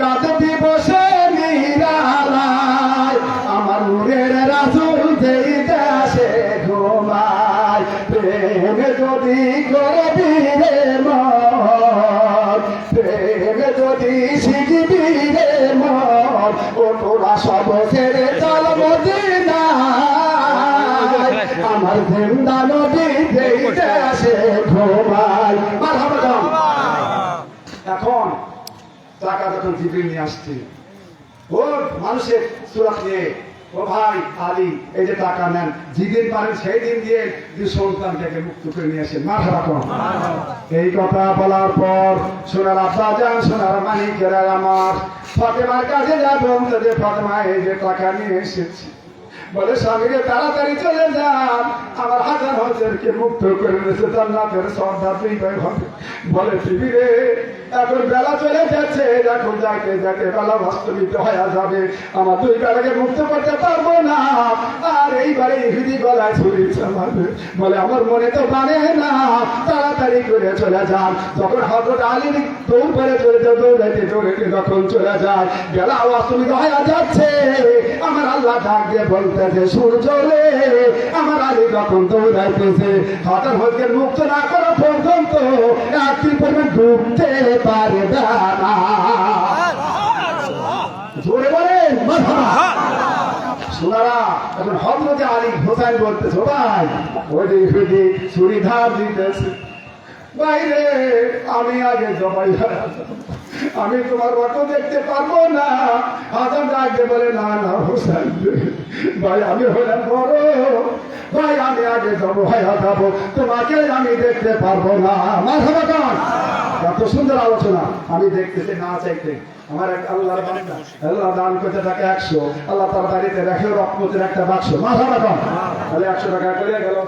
কাঁদবি বসে নিরালায় আমার নূরের রাসূল যেই দেশে ঘুমায় প্রেম যদি করবি রে মন প্রেম যদি শিখবি রে মন ও তোরা সব ছেড়ে চল মদিনায় আমার জিন্দা নবী যেই দেশে ঘুমায় মারহাবা। এখন টাকা যখন জিবরিল নিয়ে আসছে ও মানুষের সুরাত নিয়ে ও ভাই আলী, এই যে টাকা নেন, যেদিন পারেন সেই দিন দিয়ে সন্তানটাকে মুক্ত করে নিয়ে আসেন। মারহাবা কোন। এই কথা বলার পর সোনার আব্বা যান, সোনার মানিকেরা আমার, ফাতেমার কাছে যাবো, যে ফাতেমা এই যে টাকা নিয়ে এসেছি, বলে স্বামীকে তাড়াতাড়ি চলে যান, আমার হাজার হাজারকে মুক্ত করে দিয়েছে, জান্নাতের সর্দার দুই ভাই হবে। বলে টিভি রে, এখন বেলা চলে যাচ্ছে, এখন যাইতে যাইতে বেলা বাস্তবিত হয়ে যাবে, আমার দুই বেলাকে মুক্ত করতে পারবো না, আর এইবারে ইহুদি গলায় ছুরি চালাবে। বলে আমার মনে তো মানে না, তাড়াতাড়ি করে চলে যান। যখন হযরত আলী দৌড় করে চলে যায়, দৌড়াইতে দৌড়াইতে যখন চলে যায়, বেলা বাস্তবিত হয়ে যাচ্ছে, আমার আল্লাহ ডাক দিয়ে বলতেছে সূর্য রে, আমার আলী যখন দৌড়াইতেছে, হঠাৎ হতে মুক্ত না করা পর্যন্ত একটি পরিমাণ ডুবতে পারে না। জোরে বলেন মারহাবা। সোনারা, এখন হযরত আলী হোসেন বলতেছে, ভাই ওই যে ইহুদি ছুরি ধার দিতেছে, বাইরে আমি আগে জবাই হয়ে যাব, আমি তোমার রক্ত দেখতে পারবো না। হাসান আগে বলে, না না হোসেন ভাই, আমি হলাম বড় ভাই, আমি আগে জব হয়ে যাবো, তোমাকে আমি দেখতে পারবো না। মারহাবা কোন। কত সুন্দর আলোচনা। আমি দেখতেছি না চাইতে আমার এক আল্লাহর বান্দা, আল্লাহ দান করতে থাকে 100, আল্লাহ তার বাড়িতে রাখে রহমতের একটা বাক্স। মারহাবা কোন। তাহলে 100 টাকা করে গেল,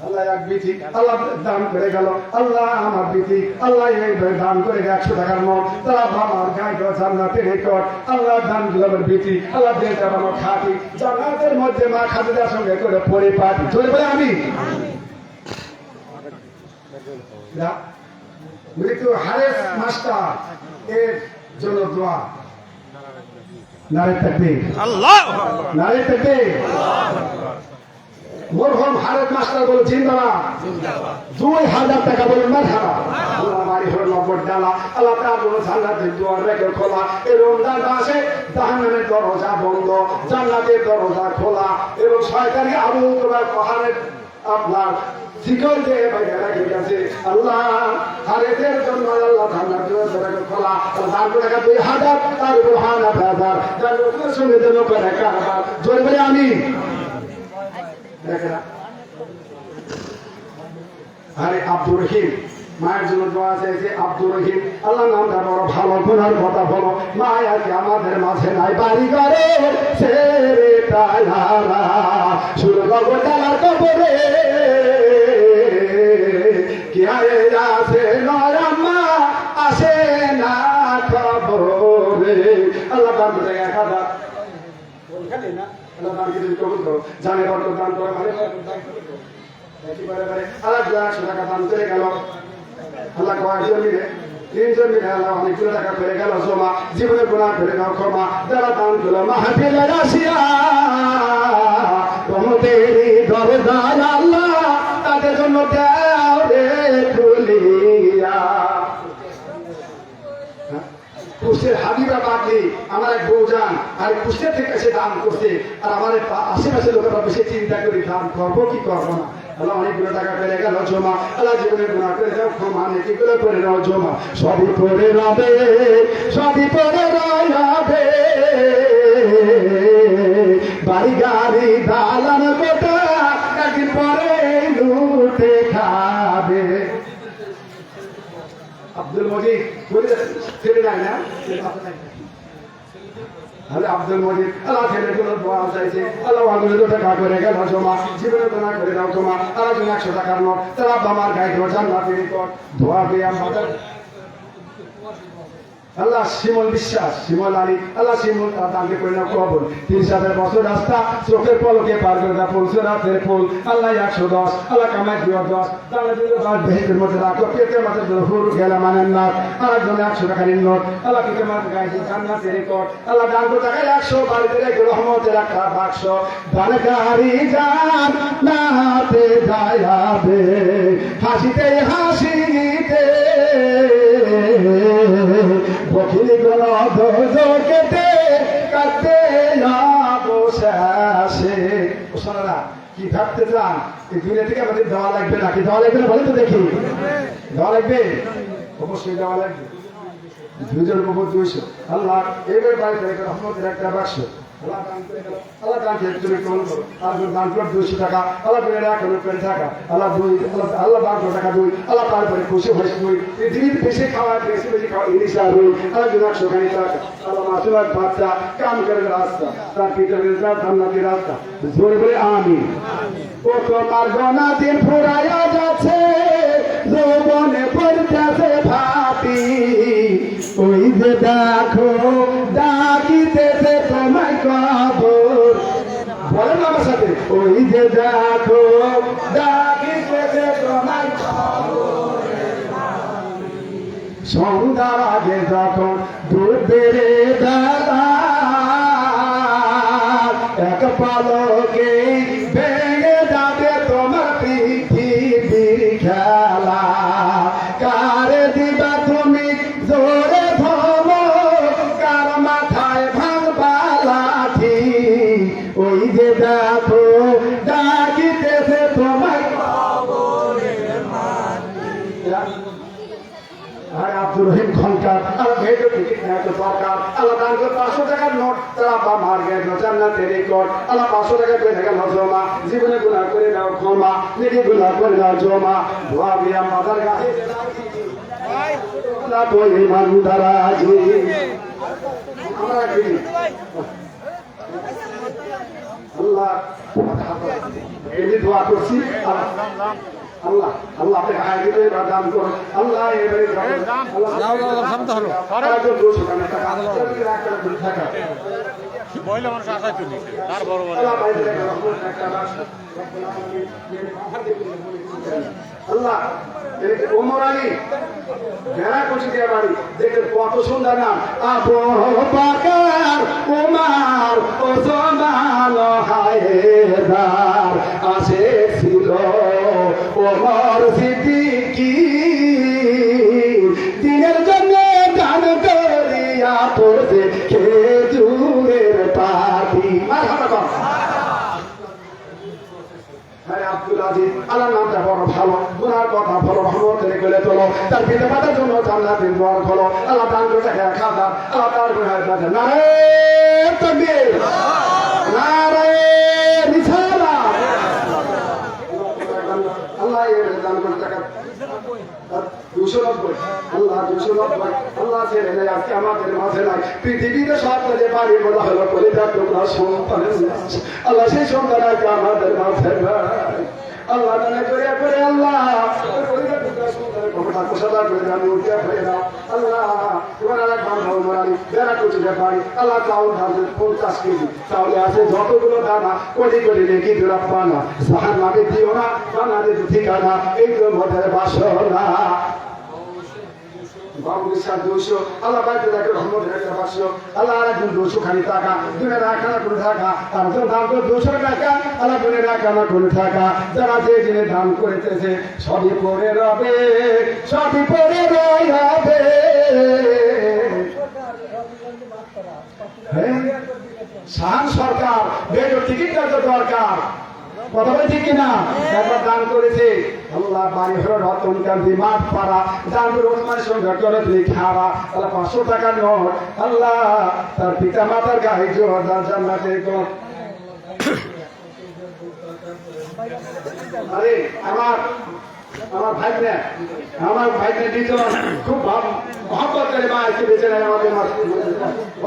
আল্লাহ এক বিধি আল্লাহ দান করে গেল, আল্লাহ আমার বিধি আল্লাহ এই দান করে 100 টাকার নোট, তারা আমার গায়ে জান্নাতের রেকর্ড, আল্লাহ দান গুলোর বিধি আল্লাহ দিয়ে যাবানো খাতি, জান্নাতের মধ্যে মা খাদিজার সঙ্গে করে পরিপাটি। চলে বলে আমি মৃত্যু হারেস মাস্টার এর জন্য দোয়া। নারে তাকবীর, আল্লাহ নারে তাকবীর। মরহুম হারেস মাস্টার বলে জিন্দাবাদ, 2000 টাকা বলে মারহাবা। আল্লাহ মারি হলো 90 ডালা, আল্লাহ তার জন্য জান্নাতের দুয়ার রেখে খোলা। এই রমজান মাসে জাহান্নামের দরজা বন্ধ, জান্নাতের দরজা খোলা, এবং শয়তানি আবু তোমার পাহাড়ের আপনার শিকল দিয়ে বাইরে রেখে গেছে। আল্লাহ হারেসের জন্য আল্লাহ জান্নাতের দরজা খোলা, দান করে টাকা 2000, তার উপর হানা হাজার, যার লোকের সঙ্গে যেন করে কারবার। জোরে বলে আমি আরে আব্দুর রহিম, মায়ের জন্য দোয়া চাইছে। আব্দুর রহিম, আল্লাহ নামটা বড় ভালো, গুনার কথা বলো, মায়াকে আমাদের মাঝে নাই, বাড়ি করে ছেড়ে তাহারা শুরু করবো তালার কবরে, কি আছে নয় আম্মা আসে না খবরে। আল্লাহ দান করে 1000 বলখালি না, আল্লাহ দান কিছু কবুল করো, জানে বর্ত দান করে ভালো দান করো। আল্লাহ 100 টাকা দান করে গেল, আল্লাহ কয়েকজন মিলে 3জন মিলে আল্লাহ অনেকগুলো টাকা করে গেল জমা, জীবনে গুনাহ করে নাও ক্ষমা, যারা দান করলো মাহফিলে আসিয়া রহমতেরই দরজায় আল্লাহ তাদের জন্য দাও রে খুলিয়া। কুষ্টের হাবিবা পাগলি আমার এক বউজান, আর কুষ্টের থেকে এসে দান করছে, আর আমার আশেপাশে লোকেরা বেশি চিন্তা করি দান করবো কি করবো না। আল্লাহ অনেকগুলো টাকা পেরে গেল জমা, আল্লাহ জীবনে গুনাহ করে যাও ক্ষমা, নেকিগুলো করে নাও জমা, সবই পরে রবে, সবই পরে রবে, বাড়ি গাড়ি দালান গোটা একদিন পরে লুটে খাবে। আব্দুল মজিদ বলে ছেলে নাই না, আব্দুল মজিদ আল্লাহ ছেলেগুলো দোয়া চাইছে, আল্লাহ আগুলো টাকা করে গেল জমা, জীবনে দোয়া করে দাও তোমা, তারা জন্য 100 টাকার নোট, তারা আমার গায়ে জান্নাতের রেকর্ড দোয়া পেয়ে আমাদের আল্লাহ শিমুল বিশ্বাস, শিমুল আলী, আল্লাহ শিমুল দানকে করে নাও কবুল। 30,000 বছর রাস্তা চোখের পলকে পার করে দাও, পৌঁছে রাতের ফুল, আল্লাহ 110, আল্লাহ কামাই 10, তাহলে ভেহিকের মধ্যে রাখো, পেটের মাঝে হুর গেলা মানেন না, আর জন্য 100 টাকার নোট, আল্লাহ পেটের মাঝে গাইছে জান্নাতের রেকর্ড, আল্লাহ দান করে টাকা 100, বাড়িতে রেখে রহমতের একটা বাক্স, দানকারী জান্নাতে যাবে, হাসিতে হাসিতে বকিলি কোন কেটে কাটতে বসে আসে। শোনারা কি ভাবতে চান, এই দুনিয়া থেকে আমাদের দেওয়া লাগবে নাকি? দেওয়া লাগবে না বলে তো দেখি, দেওয়া লাগবে, অবশ্যই দেওয়া লাগবে। 2 উপর 200 আল্লাহ এইবার বাড়িতে রহমতের একটা বাক্স, আল্লাহ দান করে গেল, আল্লাহ দান করে তুমি কবুল করো। আল্লাহ দান করে 200 টাকা, আল্লাহ করে রাখো করে টাকা, আল্লাহ আল্লাহ দান করে টাকা 2, আল্লাহ তারপরে খুশি হয়েছে 2, পৃথিবীর বেশি খাওয়া বেশি খাওয়া ইলিশা 2, আল্লাহ 100 খানি টাকা, আল্লাহ মাসুমার বাচ্চা কাম করে রাস্তা, তার পিতার জান্নাতের রাস্তা, জোরে বলে আমিন। ও তোমার গোনা দিন ফুরাইয়া যাচ্ছে, যৌবনে পড়তেছে ভাবি, ওই যে দেখো ডাকিতেছে তোমায় কবর, বলেন আমার সাথে, ওই যে দেখো ডাকিতেছে তোমায় কবর। সন্ধ্যার আগে যখন ডুবে রে বেলা, এক পালকে ভেঙে যাবে তোমার পৃথিবীর খেলা, কারে দিবা তুমি জোরে ধরো, কার মাথায় ভাঙবা লাঠি, ওই যে দেখো ডাকিতেছে তোমার কবরের মাটি। আব্দুর রহিম খনকার আল্লাহ ভেজো টিকিট নেয় তো দরকার, আল্লাহ দান করে 500 টাকার নোট, তারা বা মার গেল জান্নাতের রেকর্ড, আল্লাহ 500 টাকা করে গেল জমা, জীবনে গুনাহ করে নাও ক্ষমা, নিজে গুনাহ করে নাও জমা, দোয়া বিয়া মাদার গায়ে আল্লাহ তো ইমান দারাজি আমরা কি আল্লাহ এই দোয়া করছি, আল্লাহ আল্লাহ আপনি হায় দিতে দান করুন, আল্লাহ এবারে আল্লাহ শান্ত হলো মহিলা মানুষ আশায় তুলিছে তার বড় বড় আল্লাহ ওমর আলী ভেড়া কুচি দিয়ে বাড়ি দেখে কত সুন্দর নাম, আবু বকর ওমর ওসমান হায়দার, আসে ছিল ওমর সিদ্দিকী, দিনের জন্য গান করিয়া পড়ছে খেজুরের পাখি। আব্দুল আজিজ আল্লাহর নামটা বড় ভালো, গুনার কথা বড় রহমতের গলে তোলো, তার পিতা মাতার জন্য জান্নাতের দ্বার খোলো, আল্লাহ দান করে খাজা, আল্লাহ তার গুনাহের কাছে নারে তাকবীর, নারে রিসালাত, আল্লাহ এর দান করে টাকা 290, আল্লাহ 290, আল্লাহ ছেড়ে নেই আজকে আমাদের মাঝে নাই, পৃথিবীতে সব কাজে বাড়ি বলা হলো পরিবার তোমরা সন্তান, আল্লাহ সেই সন্তান আজকে আমাদের মাঝে নাই, আল্লাহ জানে করে করে আল্লাহ পরিবার তোমরা সন্তানের ক্ষমতা কোষাদার করে আমি উঠে হয়ে দাও, আল্লাহ তোমার আর এক বান্ধব মরালি বেড়া কুচুরে বাড়ি, আল্লাহ চাউল ধারবে 50 কেজি চাউলে আছে যতগুলো দানা, কোটি কোটি রেখি দূরা পানা, সাহার নামে দিও না, বানাদের ঠিকানা এইগুলোর মধ্যে বাসনা, বাবু বিশ্বাস 200, আল্লাহ বাইতে দেখে রহমতের একটা 500, আল্লাহ আর একজন 200 খানি টাকা, দুনিয়ার আখানা করে থাকা, তার জন্য দাম করে 200 টাকা, আল্লাহ দুনিয়ার আখানা করে থাকা, যারা যে জিনিস দান করেছে সবই পরে রবে, সবই পরে রবে। শাহান সরকার বেজোর টিকিট কাটতে দরকার, কথা বলে ঠিক কিনা, একবার দান করেছে, আল্লাহ বাড়ি হলো রতনকান্দি মাঠ পাড়া, দান করে ওসমানের সঙ্গে করে খাওয়া, আল্লাহ 500 টাকার নোট, আল্লাহ তার পিতা মাতার গায়ে জোরদার জান্নাতে গো। আরে আমার ভাইকে দুজন খুব মহব্বত করে মা এসে বেঁচে নেয়, আমাদের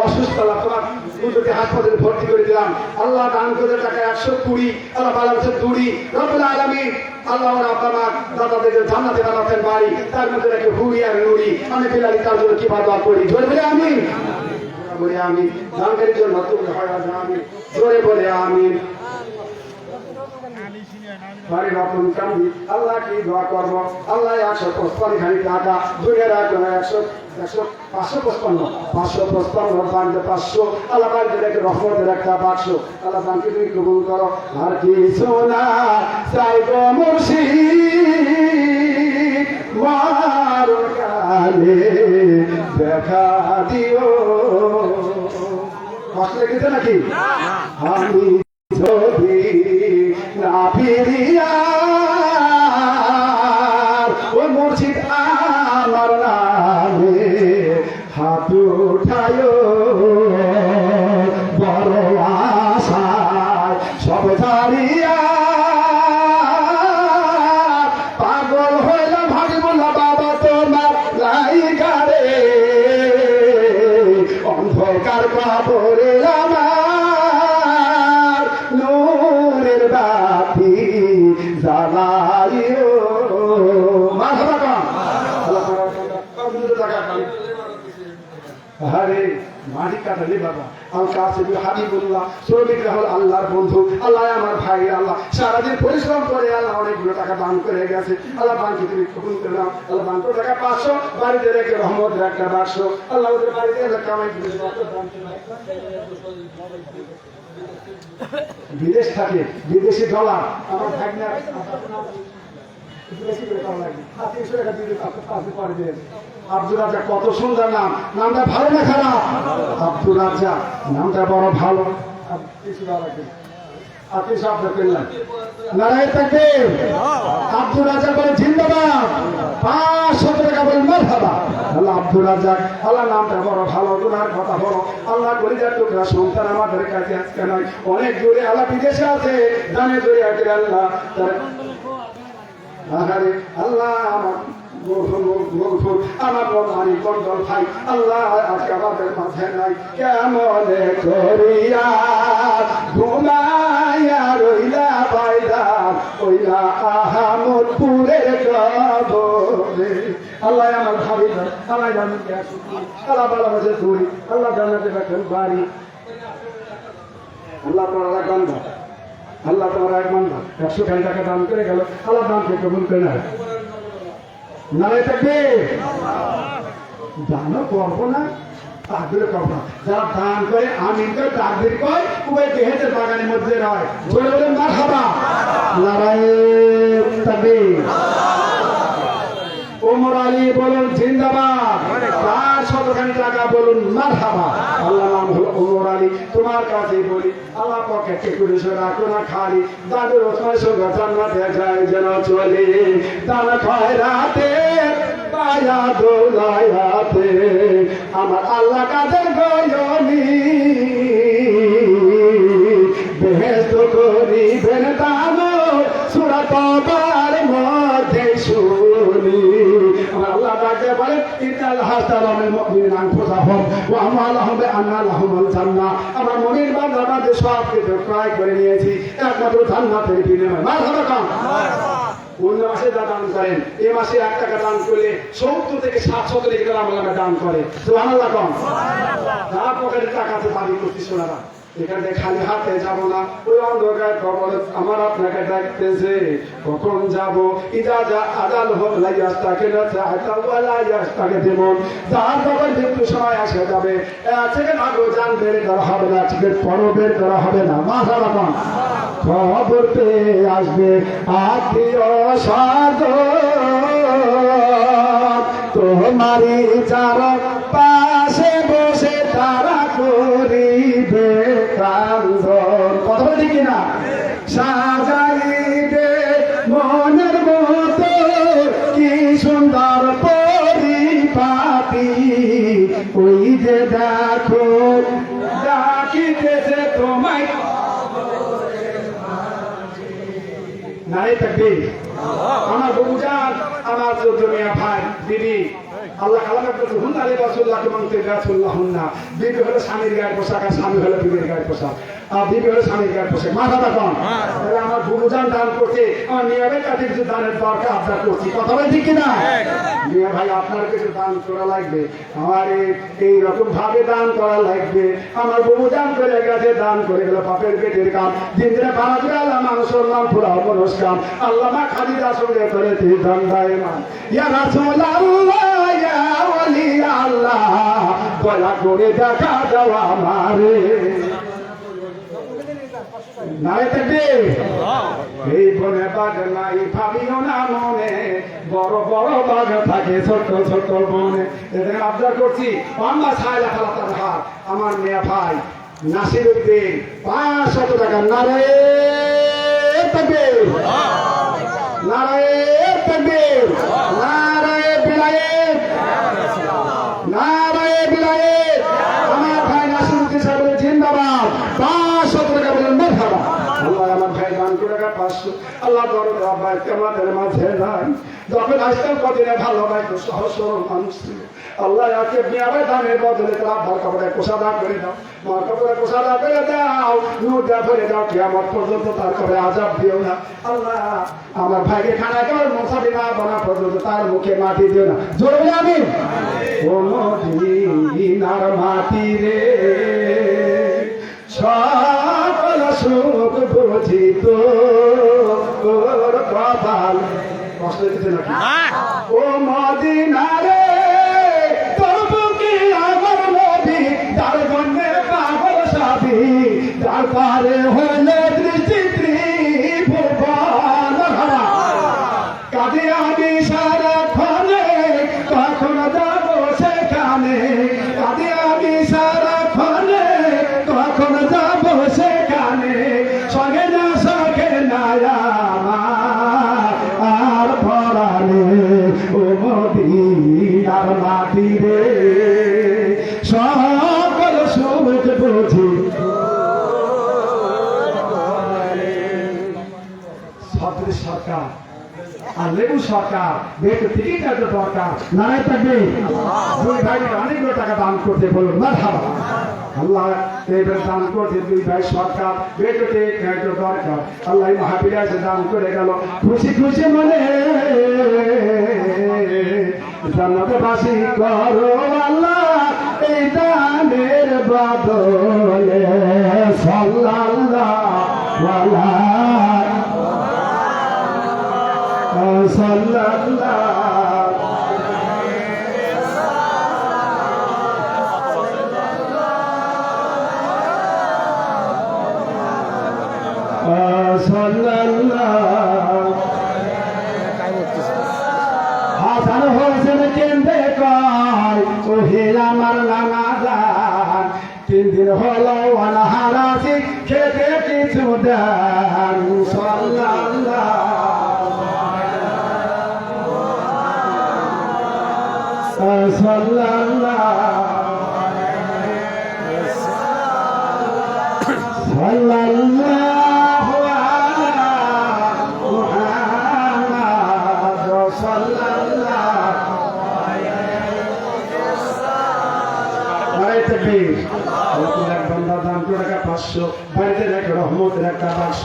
অসুস্থ তোমার দুটোকে হাসপাতালে ভর্তি করে দিলাম, আল্লাহ দান করে টাকা 120, আল্লাহ বাংলাদেশের দুড়ি রব্বুল আলামিন, আল্লাহ আপনার মা দাদাদের জান্নাতে বানাতেন বাড়ি, তার মধ্যে রেখে হুড়ি আর নুড়ি, আমি ফিলালি তার জন্য কি বাদ করি, জোরে বলে আমি বলে আমি দানকারীর জন্য তুমি হয় আমি জোরে বলে আমি বাড়ি রতন কান্দি, আল্লাহ কি দোয়া করবো, আল্লাহ 155 খানি টাকা, দুনিয়ার 555 বান্ধে 500, আল্লাহ বাড়িতে রেখে রহমতের একটা 500, আল্লাহ দানকে তুমি কবুল করো, আর কি সোনা চাই গো মুর্শিদ মারুন কালে দেখা দিও, কষ্ট লেগেছে নাকি, আমি যদি না ফিরিয়া ও মুর্শিদ আমার নামে হাত উঠায় বড় জ্বালাইও মারহাবা কন আল্লাহ আরে মাটি কাটালে বাবা আল কাসিম হাবিবুল্লাহ শ্রমিক রাহুল আল্লাহর বন্ধু আল্লাহ আমার ভাই আল্লাহ সারাদিন পরিশ্রম করে আল্লাহ অনেকগুলো টাকা দান করে গেছে আল্লাহ বানকে তুমি কবুল করে নাও আল্লাহ বান করে টাকা 500 বাড়িতে রেখে রহমতের একটা বাক্স আল্লাহ ওদের বাড়িতে আল্লাহ কামাই করে বিদেশ থাকে বিদেশি ডলার আমার ভাগনা বেশি করে কম লাগবে 300 টাকা দিলে পাশে করে দেন আব্দুল রাজ্জাক কত সুন্দর নাম নামটা ভালো না খারাপ আব্দুল রাজ্জাক নামটা বড় ভালো কিছু ভালো লাগবে আপনি সব পেলেন নারায়ণ তাকবীর আব্দুল রাজ্জাক বলে জিন্দাবাদ 500 টাকা বলেন মারহাবা আল্লাহ আব্দুল রাজ্জাক আল্লাহ নামটা বড় ভালো তোমার কথা বড় আল্লাহ কলিজার টুকরা সন্তান আমাদের কাছে আজকে নয় অনেক দূরে আল্লাহ বিদেশে আছে দানে দূরে আছে আল্লাহ আহারে আল্লাহ আমার আমার রমানি কন্ট্রোল ভাই আল্লাহ আজকে আমাদের মাঝে নাই কেমনে করিয়া ঘুমাইয়া রইলা বাইদার ওইলা আহামদপুরের কবরে আল্লাহ আমার ভাবি আল্লাহ জানি আল্লাহ ভালোবাসে তুই আল্লাহ জানাতে রাখেন বাড়ি আল্লাহ তোমার গন্ধ আল্লাহ তোমার এক বান্ধব 100 টাকা দান করে গেল আল্লাহ দানকে কবুল করে নেয় নারায় থাকবে দানও করবো না তাকবীর করবো না যারা দান করে আমিন করে তাকবীর কয় উভয় দেহের বাগানের মধ্যে রয় বলে বলে মারহাবা নারায় থাকবে ওমর আলী বলুন জিন্দাবাদ 500 টাকা বলুন মারহাবা আল্লাহ নাম হলো ওমর আলী তোমার কাছে বলি আল্লাহ পকেটে করে রাখো না খালি দাদুর ওখানে সঙ্গে জান্নাতে যায় যেন চলে দান খয়রাতে পায়া দোলায়াতে আমার আল্লাহ কাদের গয়নি বেহেশত করিবেন দান সূরা তওবার মধ্যে শুনি আল্লাহ তাকে বলে ইন্নাল হাসানাল মুমিনিনা আনফুসাহুম ওয়া আমওয়ালাহুম বিআন্না লাহুমুল জান্নাহ আমরা মুমিন বান্দা বান্দে সব কিছু ক্রয় করে নিয়েছি একমাত্র জান্নাতের বিনিময়ে মারহাবা কাম অন্য মাসে দান করেন এই মাসে 1 টাকা দান করলে 70 থেকে 700 টাকা আমরা দান করে সুবহানাল্লাহ কাম যার পকেটে টাকা আছে দাবি করতে শোনাবা এখানে খালি হাতে যাব না ওই অন্ধকার কবর আমার আপনাকে ডাকতেছে কখন যাব ইজাজা আদাল হোক লাইয়াস্তাকে না চাহতা ওয়ালা ইয়াস্তাকে দেমন যার কবর মৃত্যু সময় আসে যাবে থেকে আগো জান বের করা হবে না থেকে পরও বের করা হবে না মাশাআল্লাহ কোন খবর পেয়ে আসবে আত্মীয় স্বাগত তোমারই চার পাশে বসে তারা করিবে কান্দন কথা বলি কিনা সাজাইবে মনের মতো কি সুন্দর পরিপাটি ওই যে দেখো ডাকিতেছে তোমায় নারী তাকবীর আমার বগুজান আমার চৌধুরীয়া ভাই দিদি আল্লাহ কালামে বলছে হুন আলী রাসূলুল্লাহ মানতে রাসূলুল্লাহ হুন্না বিবি হলো স্বামীর গায়ের পোশাক আর স্বামী হলো বিবির গায়ের পোশাক আর বিবি হলো স্বামীর গায়ের পোশাক মাথাটা কম তাহলে আমার বগুজান দান করতে আমার নিয়মের কাছে কিছু দানের দরকার আবদার করছি কথা বলে ঠিক কিনা মিয়া ভাই আপনার কিছু দান করা লাগবে আমার এই রকম ভাবে দান করা লাগবে আমার বগুজান করে গেছে দান করে গেল পাপের পেটের কাম দিন দিনে বানাতে আল্লাহ মানুষের নাম পুরা মনস্কাম আল্লাহ মা খাদিজা সঙ্গে করে দান দায় মান ইয়া রাসূলুল্লাহ ইয়া ওলি আল্লাহ দয়া করে দেখা দাও আমারে নারে তাকবীর এই বনে বাগ নাই ভাবিও না মনে বড় বড় বাগ থাকে ছোট ছোট বনে এখানে আবদার করছি আল্লাহ ছাইলা ফালাতার হাত আমার মেয়া ভাই নাসির উদ্দিন 500 টাকা নারে তাকবীর নারে তাকবীর নারে বিলায়েত নারে বিলায়েত আমার ভাই নাসির উদ্দিন সাহেব জিন্দাবাদ 500 টাকা বলেন মারহাবা আল্লাহ আমার ভাই দান করে 500 আল্লাহ দরবার ভাই আমাদের মাঝে নাই যখন আসতাম কদিনে ভালো ভাই তো সহজ সরল মানুষ ছিল আল্লাহ আজকে বিয়ারে দানের বদলে তার আব্বার কবরে কোষাদা করে দাও, মার কবরে কোষাদা করে দাও, নূর দেয়া করে দাও, কিয়ামত পর্যন্ত তার কবরে আযাব দিও না। আল্লাহ আমার ভাইকে খানা খাওয়ার মশারি না বানা পর্যন্ত তার মুখে মাটি দিও না। জোরে আমিন। ও মদিনার মাটি রে সকল সুখ বুঝিত তোর কপাল। কষ্ট দিতে নাকি? ও মদিনা রে তোর বুকে আমার নবী, তার জন্যে পাগল সাবি, তারপরে হলে দৃষ্টি ত্রিভুবন ভরা। কাঁদে আমি সারাক্ষণে, কখন যাব সেখানে, কাঁদে আমি সারাক্ষণে, কখন যাব সেখানে, সঙ্গে না সঙ্গে না আমার আর পরাণে। ও মদিনার মাটি রে সকল সুখ বুঝি ছাত্রী সরকার আর লেবু সরকার বেশ টিকিট একটা দরকার নারায় থাকবে। দুই ভাই অনেকগুলো টাকা দান করতে বলুন মারহাবা। আল্লাহ এবার দান করতে দুই ভাই সরকার বেটে একটা দরকার। আল্লাহ মহাবিরাজ দান করে গেল খুশি খুশি মনে জান্নাতবাসী করো আল্লাহ এই দানের বদলে। সাল্লাল্লাহু আলাইহি সাল্লাল্লাহু হাসান হোসেন কেন্দ্রে কয় ওহে আমার নানা যান, 3 দিন হলো অনাহারাসি খেতে কিছু দেন। বাড়িতে রেখে রহমতের একটা বাক্স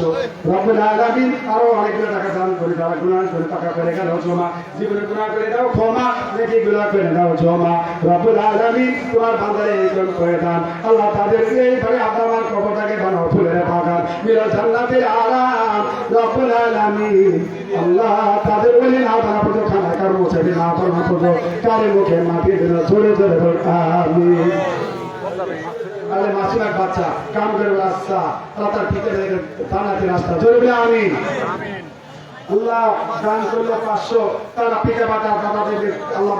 রব্বুল আলামিন আরো অনেকগুলো টাকা দান করে দাও, গুনাহ করে টাকা করে গেল জমা, জীবনে গুনাহ করে দাও ক্ষমা, নেকি গুনাহ করে দাও জমা। রব্বুল আলামিন তোমার বান্দারে এইরকম করে দান। আল্লাহ তাদেরকে এইভাবে আপনার কবরটাকে বানাও ফুলের বাগান, মিলা জান্নাতের আরাম। রব্বুল আলামিন আল্লাহ তাদের বলি না বানা পড়ো খানা কার মুছে না বানা পড়ো কারে মুখে মাটি দিন জোরে জোরে বল আমিন। আরে মাসুমের বাচ্চা কাম করে রাস্তা তার ভিতরে থানাতে রাস্তা জোরে বলে আমিন। আল্লাহ দান করলো 500 তারা পিঠে বাটা দাদা দেবে আল্লাহ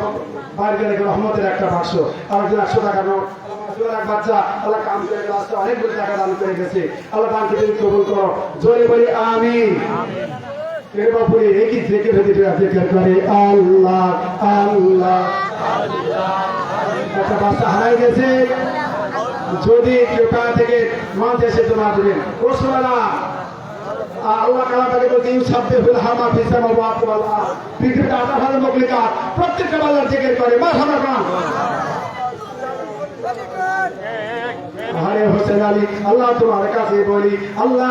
বাইরে গেলে রহমতের একটা বাক্স। আর 100 টাকা নোট এক বাচ্চা আল্লাহ কাম করে রাস্তা অনেকগুলো টাকা দান করে গেছে। আল্লাহ দানকে তুমি কবুল করো জোরে বলি আমিন। এরপর পরে একই থেকে ভেতরে করে আল্লাহ আল্লাহ। একটা বাচ্চা হারাই গেছে, যদি কেউ কারা থেকে মানুষ এসে জমা দেবেন ও শোনা না। আল্লাহ কালা তাকে বলতে ইউসাব্বিহুল হামা ফিস সামাওয়াতি ওয়াল আরদ, পৃথিবীতে আতাফাল মুখলিকাত প্রত্যেকটা আল্লাহর জিকির করে মারহাবা গান। আরে হোসেন আলী আল্লাহ তোমার কাছে বলি আল্লাহ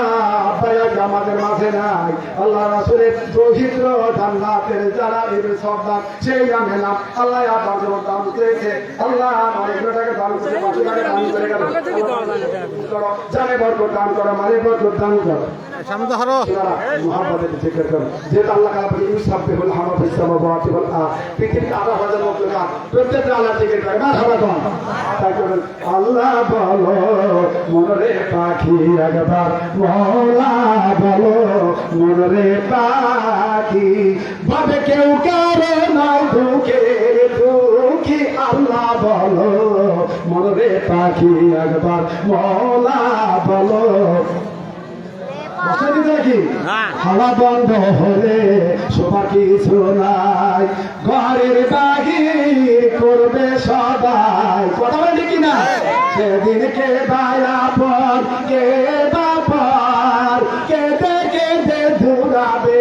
আব্বাই আমাদের মাঝে নাই, আল্লাহ রাসূলের দৌহিত্র জান্নাতের যারা এর সর্দার সেই নামে নাম আল্লাহ আপনার জন্য দান করেছে। আল্লাহ অনেক টাকা দান করে 5 টাকা দান করে গেল জানে বরকত দান করো, মানে বরকত দান করো সামনে তো হারো মুহাম্মাদের জিকির করো। যে আল্লাহ কালা বলি ইউসাব্বিহুল হামা ফিস সামাওয়াতি ওয়াল আরদ, পৃথিবীতে 18,000 মুখলিকাত প্রত্যেকটা আল্লাহর জিকির করে মারহাবা গান। তাই বলেন আল্লাহ বলো মনরে পাখি একবার মওলা বলো মনরে পাখি, ভাবে কেউ কারো নাই দুঃখে দুঃখী। আল্লাহ বলো মনরে পাখি একবার মওলা বলো। হাওয়া বন্ধ হলে শোভার কিছু নাই, ঘরের বাহির করবে সবাই কথা বলে কিনা। সেদিন কে বায়া পর কে বাপার কেঁদে কেঁদে ধুরাবে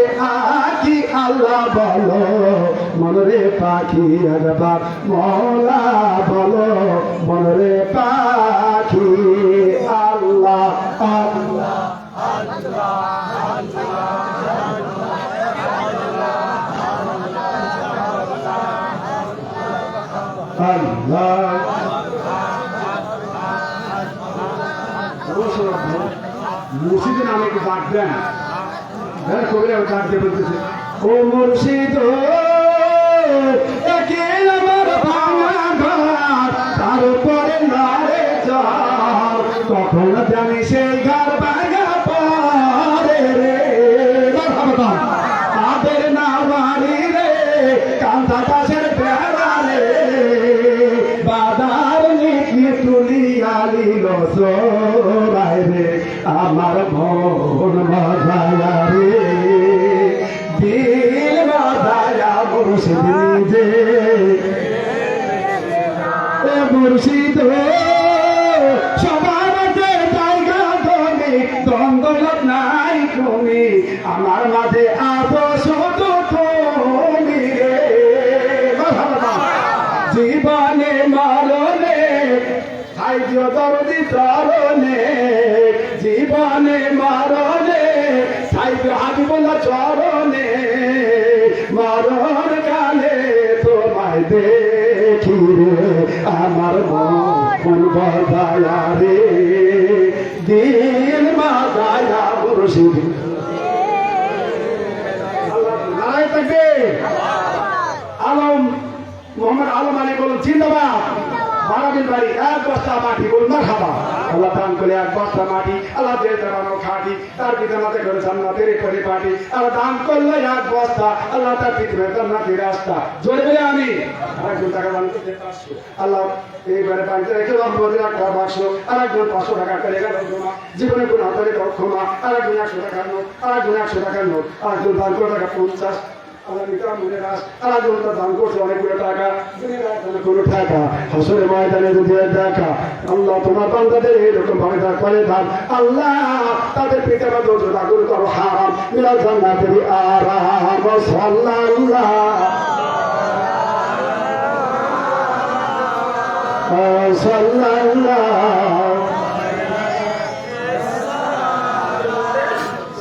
আকি। আল্লাহ বলো মনরে পাখি একবার মৌলা বলো মনরে পাখি আল্লাহ আল্লাহ আল্লাহ মুর্শিদের নামে একটু ডাক দেন কবি ডাক দিয়ে বলতেছে ও মুর্শিদ একে আমার ভাঙা ঘর তার উপরে নারে চর কখন জানি সেই ঘর ভাঙা পরে রে তাদের না মারি রে কান্তা কাছের পেয়ারা রে বাদার নিকি তুলি আলিল সোরাই রে আমার মন মজায়া রে দিল মজায়া মুর্শিদ নিজে মুর্শিদ সবার যে জায়গা তুমি দ্বন্দ্ব নাই তুমি আমার মাঝে আছো শুধু তুমি রে জীবনে মরণে সাইজো দরদি চরণে জীবনে মরণে সাইজো হাবিবুল্লাহ চরণে মরণ কালে তোমায় দেখি রে আমার মন বজায়া রে দিল বাজায়া মুর্শিদ নারায় থাকবে আলম মোহাম্মদ আলম আলী বলুন জিন্দাবাদ বারাবিল বাড়ি এক বস্তা মাটি বলুন না খাবা আল্লাহ দান করে এক বস্তা মাটি আল্লাহ দিয়ে দেওয়ানো খাটি তার পিতা মাতা করে জান্নাতের করে পাটি আল্লাহ দান করলে এক বস্তা আল্লাহ তার পিতা জান্নাতের রাস্তা জোরে বলে আমি আরেকজন টাকা দান করতে 500 আল্লাহ এইবারে বাড়িতে রেখে রহমতের একটা বাক্স আরেকজন 500 টাকা করে গেল ক্ষমা জীবনে কোনো হাতারে ক্ষমা আরেকজন 100 টাকার নোট আরেকজন 100 টাকার নোট আরেকজন দান করে টাকা 50 আল্লাহ নিকাম মনে রাস আরেকজন তার দান করছে অনেকগুলো টাকা কোনো টাকা হাসরের ময়দানে যদি দেখা আল্লাহ তোমার বান্দাদের এরকম ভাবে করে দান আল্লাহ তাদের পিতা মাতা যোদ্ধা করে করো হারাম মিলাল জান্নাতের আরাম সাল্লাল্লাহ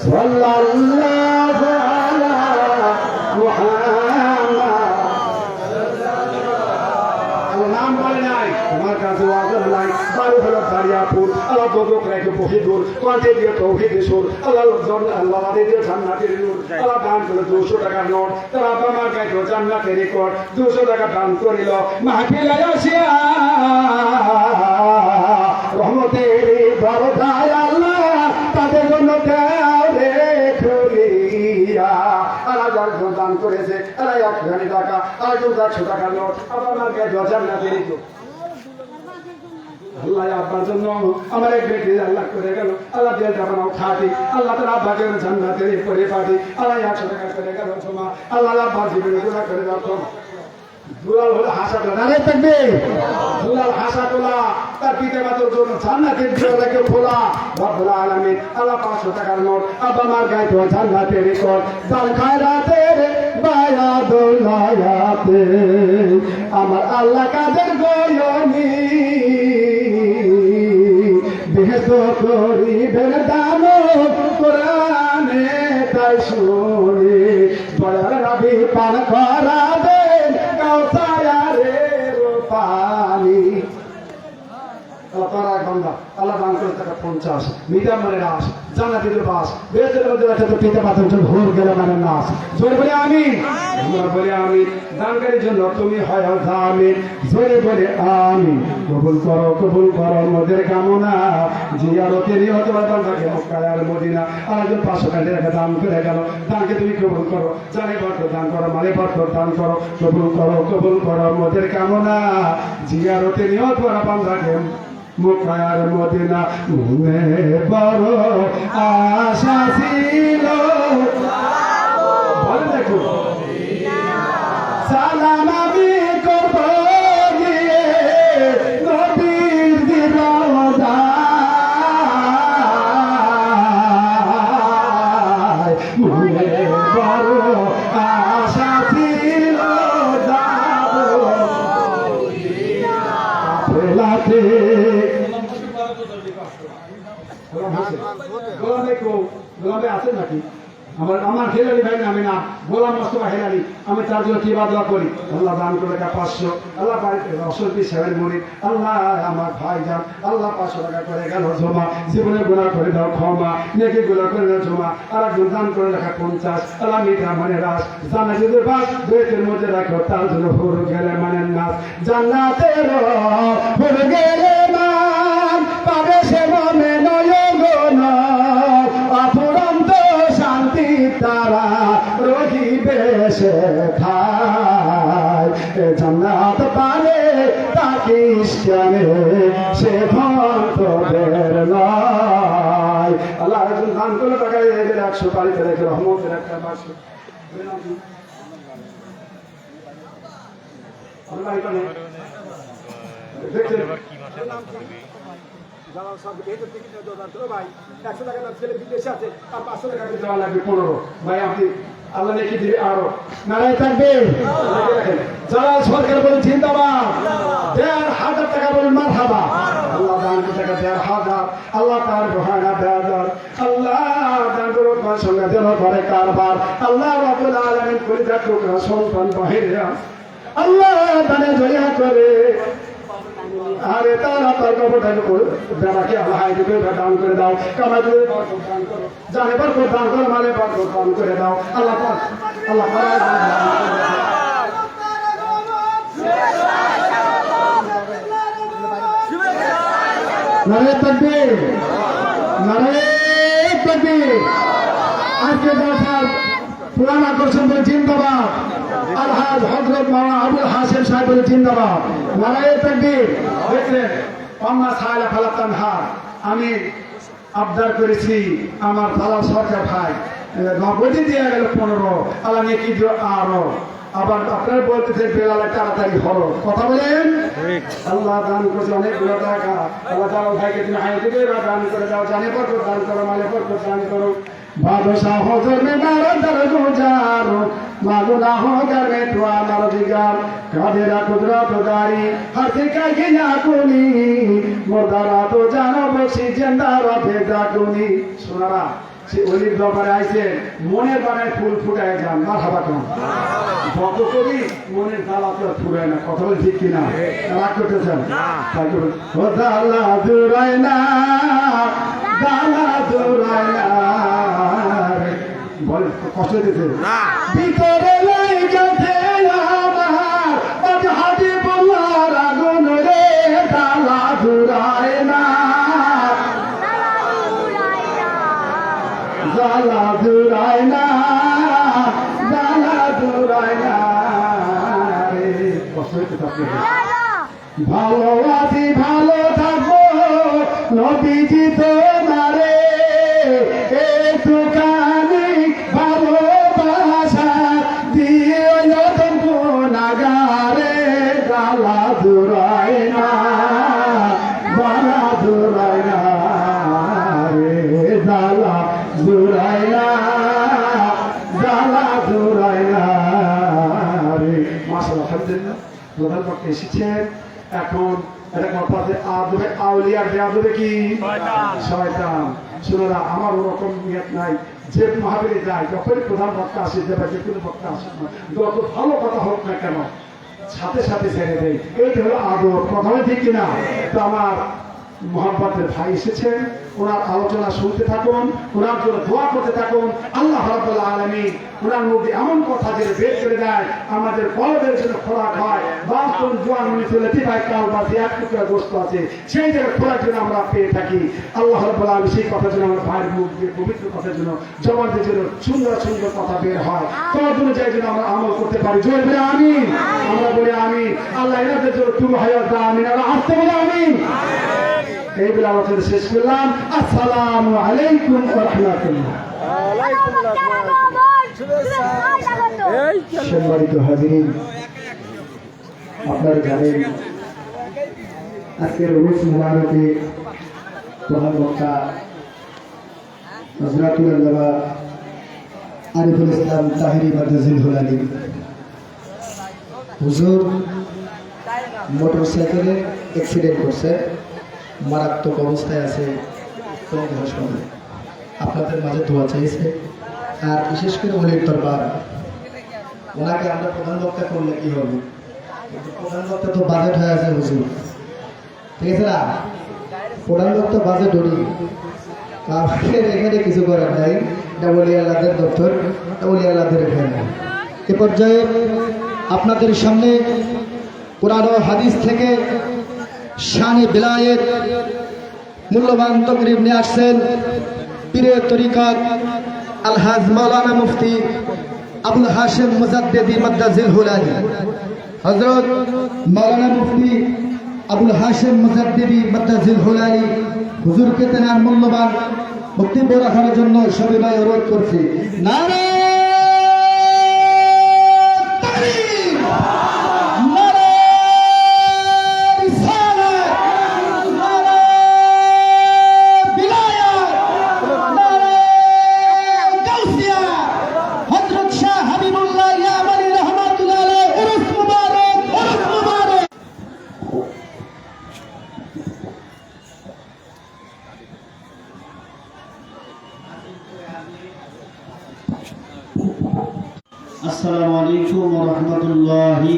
সাল্লাল্লাহু আলা নাম বলে নাই তোমার কাছে ওয়াজব নাই বাড়ি হলো দারিয়াপুর আল্লাহ বদক রেখে বহিদুর কণ্ঠে দিয়ে তৌহিদ সুর আল্লাহ আল্লাহ দিয়ে জান্নাতের নূর আল্লাহ দান করে 200 টাকা নোট তার আব্বা মার কাছে জান্নাতের রেকর্ড 200 টাকা দান করিল মাহফিলে আসিয়া রহমতের দরজায় আল্লাহ তাদের জন্য দাও রে খুলিয়া আরেকজন দান করেছে আরে 1 টাকা আরেকজন 100 টাকা নোট আবার আমার কাছে জান্নাতের রেকর্ড আল্লাহ আব্বার জন্য আমার এক ব্যক্তি আল্লাহ করে গেল আল্লাহ দিয়ে যাবানো খাটি আল্লাহ তার আব্বাকে জান্নাতের করে পাঠি আল্লাহ 100 টাকা করে গেল ক্ষমা আল্লাহ আব্বার জীবনে গুনাহ করে দাও ক্ষমা দুলাল হলো হাসা তোলা নারে থাকবে দুলাল হাসা তোলা তার পিতা মাতার জন্য জান্নাতের দরজাকে খোলা রব্বুল আলামিন আল্লাহ 500 টাকার নোট আব্বা মার গায়ে তো জান্নাতের রেকর্ড দান খায়রাতের বায়া দোলায়াতে আমার আল্লাহ কাদের গয়নি বেহেশত করিবেন দান কোরআনে তাই শুনি বড় রবি পান করাবেন কাউসারে পানি আল্লাহ দান করে টাকা 50 মিডিয়াম মানে রাস জান্নাতের বাস বেদের মধ্যে একটা তো পিতা মাতার জন্য ভোর গেল মানে নাস জোরে বলে আমি আমরা বলে আমি দানকারীর জন্য তুমি হয় আমিন জোরে বলে আমি কবুল করো মোদের কামনা জিয়ারতে নিয়ত বান্দাকে মক্কা আর মদিনা আর 500 টাকা দান করে গেল দানকে তুমি কবুল করো জানে বরকত দান করো মালে বরকত দান করো কবুল করো মোদের কামনা জিয়ারতে নিয়ত বান্দাকে মক্কা আর মদিনা মনে বড় আশা ছিল বলে দেখো সালাম আমি করব গিয়ে নবীর দিরওয়াজায় মনে বড় আশা ছিল গোলাম ভাই আছে নাকি? আমার হেলালি ভাই না, আমি না, গোলাম মোস্তফা হেলালি। আমি তার জন্য কি দোয়া করি, আল্লাহ দান করে টাকা 500, আল্লাহ বাড়িতে অসলপি সেভেন মুড়ি, আল্লাহ আমার ভাই যান, আল্লাহ 500 টাকা করে গেল জমা, জীবনে গুণা করে দাও ক্ষমা, নেকি গুণা করে দাও জমা, আর একজন দান করে রাখা 50, আল্লাহ মিঠা মানে রাস, জানা যদি বাস দুয়ের মধ্যে রাখো, তার জন্য হুর গেলে মানে নাচ, জান্নাতের হুর গেলে মান পাবে সে মনে নয়ন, অফুরন্ত শান্তি তারা রহিবে সে খায়, জান্নাত পারে তাকে ইসলামে সে ভক্তদের নয়। আল্লাহ একজন দান করে টাকা 100 বাড়িতে রেখে রহমতের একটা বাস দেখছেন আল্লাহ লিখে দিবে আরো নারায় থাকবে। যারা সরকার বলে জিন্দাবাদ, 1,500 টাকা বলেন মারহাবা, আল্লাহ দান টাকা 1,500, আল্লাহ তার রহানা 1,000, আল্লাহ দান করে সঙ্গে দেন করে কারবার, আল্লাহ রাব্বুল আলামিন করে দেখো সন্তান বাহিরে আল্লাহ দানে জয়া করে, আরে তারা তার কবরটাকে বেড়াকে আল্লাহ হাইদিকে দান করে দাও, কামাই করে দান করো, জানে বরকত দান করো, মানে বরকত দান করে দাও আল্লাহ পাক, আল্লাহ নারে তাকবীর, নারে তাকবীর। আজকে দরকার পুরান আকর্ষণ বলে জিন্দাবাদ, আলহাজ হযরত মাওলানা আবুল হাসেম সাহেব বলে জিন্দাবাদ, নারায়ে তাকবীর। দেখলেন পান্না সাইলা ফালাতান হা, আমি আবদার করেছি আমার দালাল সরকার ভাই নগদে দিয়ে গেল 15, আল্লাহ নেকি দিও আরো, আবার আপনারা বলতেছেন বেলালে তাড়াতাড়ি হলো, কথা বলেন। আল্লাহ দান করেছে অনেকগুলো টাকা, আল্লাহ দালাল ভাইকে তুমি হাইদিকে দান করে দাও, জানে বরকত দান করো, মালে বরকত দান করো, बादशाह होकर में मारा दर गुजारो, मालूना होकर में तो आमर दिगार, कादेरा कुदरत गारी, हर सिका गिना कुनी, मुर्दारा तो जानो बख्शी जिंदारा भेदा कुनी। सुनारा সে অলির দরবারে আইছে, মনের বানায় ফুল ফুটায় যান, মারহাবা কোন ভক্ত কবি মনের জ্বালাতে ফুরায় না, কথা বলে ঠিক কিনা, রাগ করতেছেন তাই করুন। ও দালা জুড়ায় না, দালা জুড়ায় না, বলে কষ্ট দিতে ভিতরে লেগেছে আমার, আজ হাজি বলার আগুন রে, দালা জুড়ায় না, দালা জুড়ায় না, দালা জুড়ায় না রে, কষ্ট হইতে থাকবে। ভালো আছি ভালো থাকবো নবীজি তোমারে, একটুখানি ভালোবাসা দিও নতুন গুনাহগারে, দালা জুড়ায় না, দালা জুড়ায় না রে, দালা জুড়ায় না, দালা জুড়ায় না রে। মাশাআল্লাহ, আলহামদুলিল্লাহ প্রধান বক্তা এসেছেন। এখন এটা কথা আছে আদবে আউলিয়ার বেয়াদবে কি শয়তান। শুনোরা, আমার ওরকম নিয়ত নাই যে মাহফিলে যায় যখনই প্রধান বক্তা আসে, যে কোনো বক্তা আসে যত ভালো কথা হোক না কেন সাথে সাথে ছেড়ে দেয়, এইটা হলো আদর, কথা ঠিক কিনা। তো আমার মোহাম্মতের ভাই এসেছেন, ওনার আলোচনা শুনতে থাকুন, ওনার জন্য দোয়া করতে থাকুন। আল্লাহ রাব্বুল আলামিন ওনার মধ্যে এমন কথা যে বের করে দেয়, আমাদের কলবের জন্য খোরাক হয়। বাস্তব জোয়ান মনে চলে ভাই কাল বাসে এক টুকরা গোস্ত আছে, সেই জায়গায় খোরাক জন্য আমরা পেয়ে থাকি। আল্লাহ রাব্বুল আলামিন সেই কথার জন্য আমার ভাইয়ের মুখ দিয়ে পবিত্র কথার জন্য জবানদের জন্য সুন্দর সুন্দর কথা বের হয়, তোমার জন্য যাই জন্য আমরা আমল করতে পারি। জোর বলে আমিন, আমরা বলি আমিন। আল্লাহ এনাদের জন্য তুমি হায়াত দাও, আমিন। আমরা আসতে বলে আমিন। এই বলে আলোচনা শেষ করলাম। আসসালামু আলাইকুম ওয়া রাহমাতুল্লাহ। সম্মানিত হাজিরিন, আপনারা জানেন আজকের উরুস মুবারকে প্রধান বক্তা হযরতুল আল্লামা আরিফুল ইসলাম তাহিরি মাদ্রাসিল হুলানি হুজুর মোটরসাইকেলে অ্যাক্সিডেন্ট করছে, মারাত্মক অবস্থায় আছে হাসপাতালে। আপনাদের মাঝে দোয়া চাইছে। আর বিশেষ করে অলির দরবার, ওনাকে আমরা প্রধান বক্তা করলে কি হবে? প্রধান বক্তা তো বাজেট হয়ে আছে হুজুর, ঠিক আছে না? প্রধান বক্তা বাজেট উনি, আমাদের এখানে কিছু করার নাই। এটা অলি আল্লাহদের দপ্তর, এটা অলি আল্লাহদের এখানে। এ পর্যায়ে আপনাদের সামনে কোরআন ও হাদিস থেকে শানে বেলায়েত মূল্যবান তকরির নিয়ে আসছেন পীরে তরিকত আলহাজ মাওলানা মুফতি আবুল হাশেম মুজাদ্দেদি মাদ্দাজিল হুলানি। হযরত মাওলানা মুফতি আবুল হাশেম মুজাদ্দেদি মাদ্দাজিল হুলানি হুজুরকে তেনার মূল্যবান বক্তব্য রাখার জন্য সবিনয় অনুরোধ করছি। নারে তাকবীর, নারে রিসালাত, নারে বিলায়াত, নারে গাউসিয়া, হযরত শাহ হাবিবুল্লাহ ইয়ামানি রাহমাতুল্লাহ আলাইহি উরুস মুবারক, উরুস মুবারক। আসসালামু আলাইকুম ওয়া রাহমাতুল্লাহি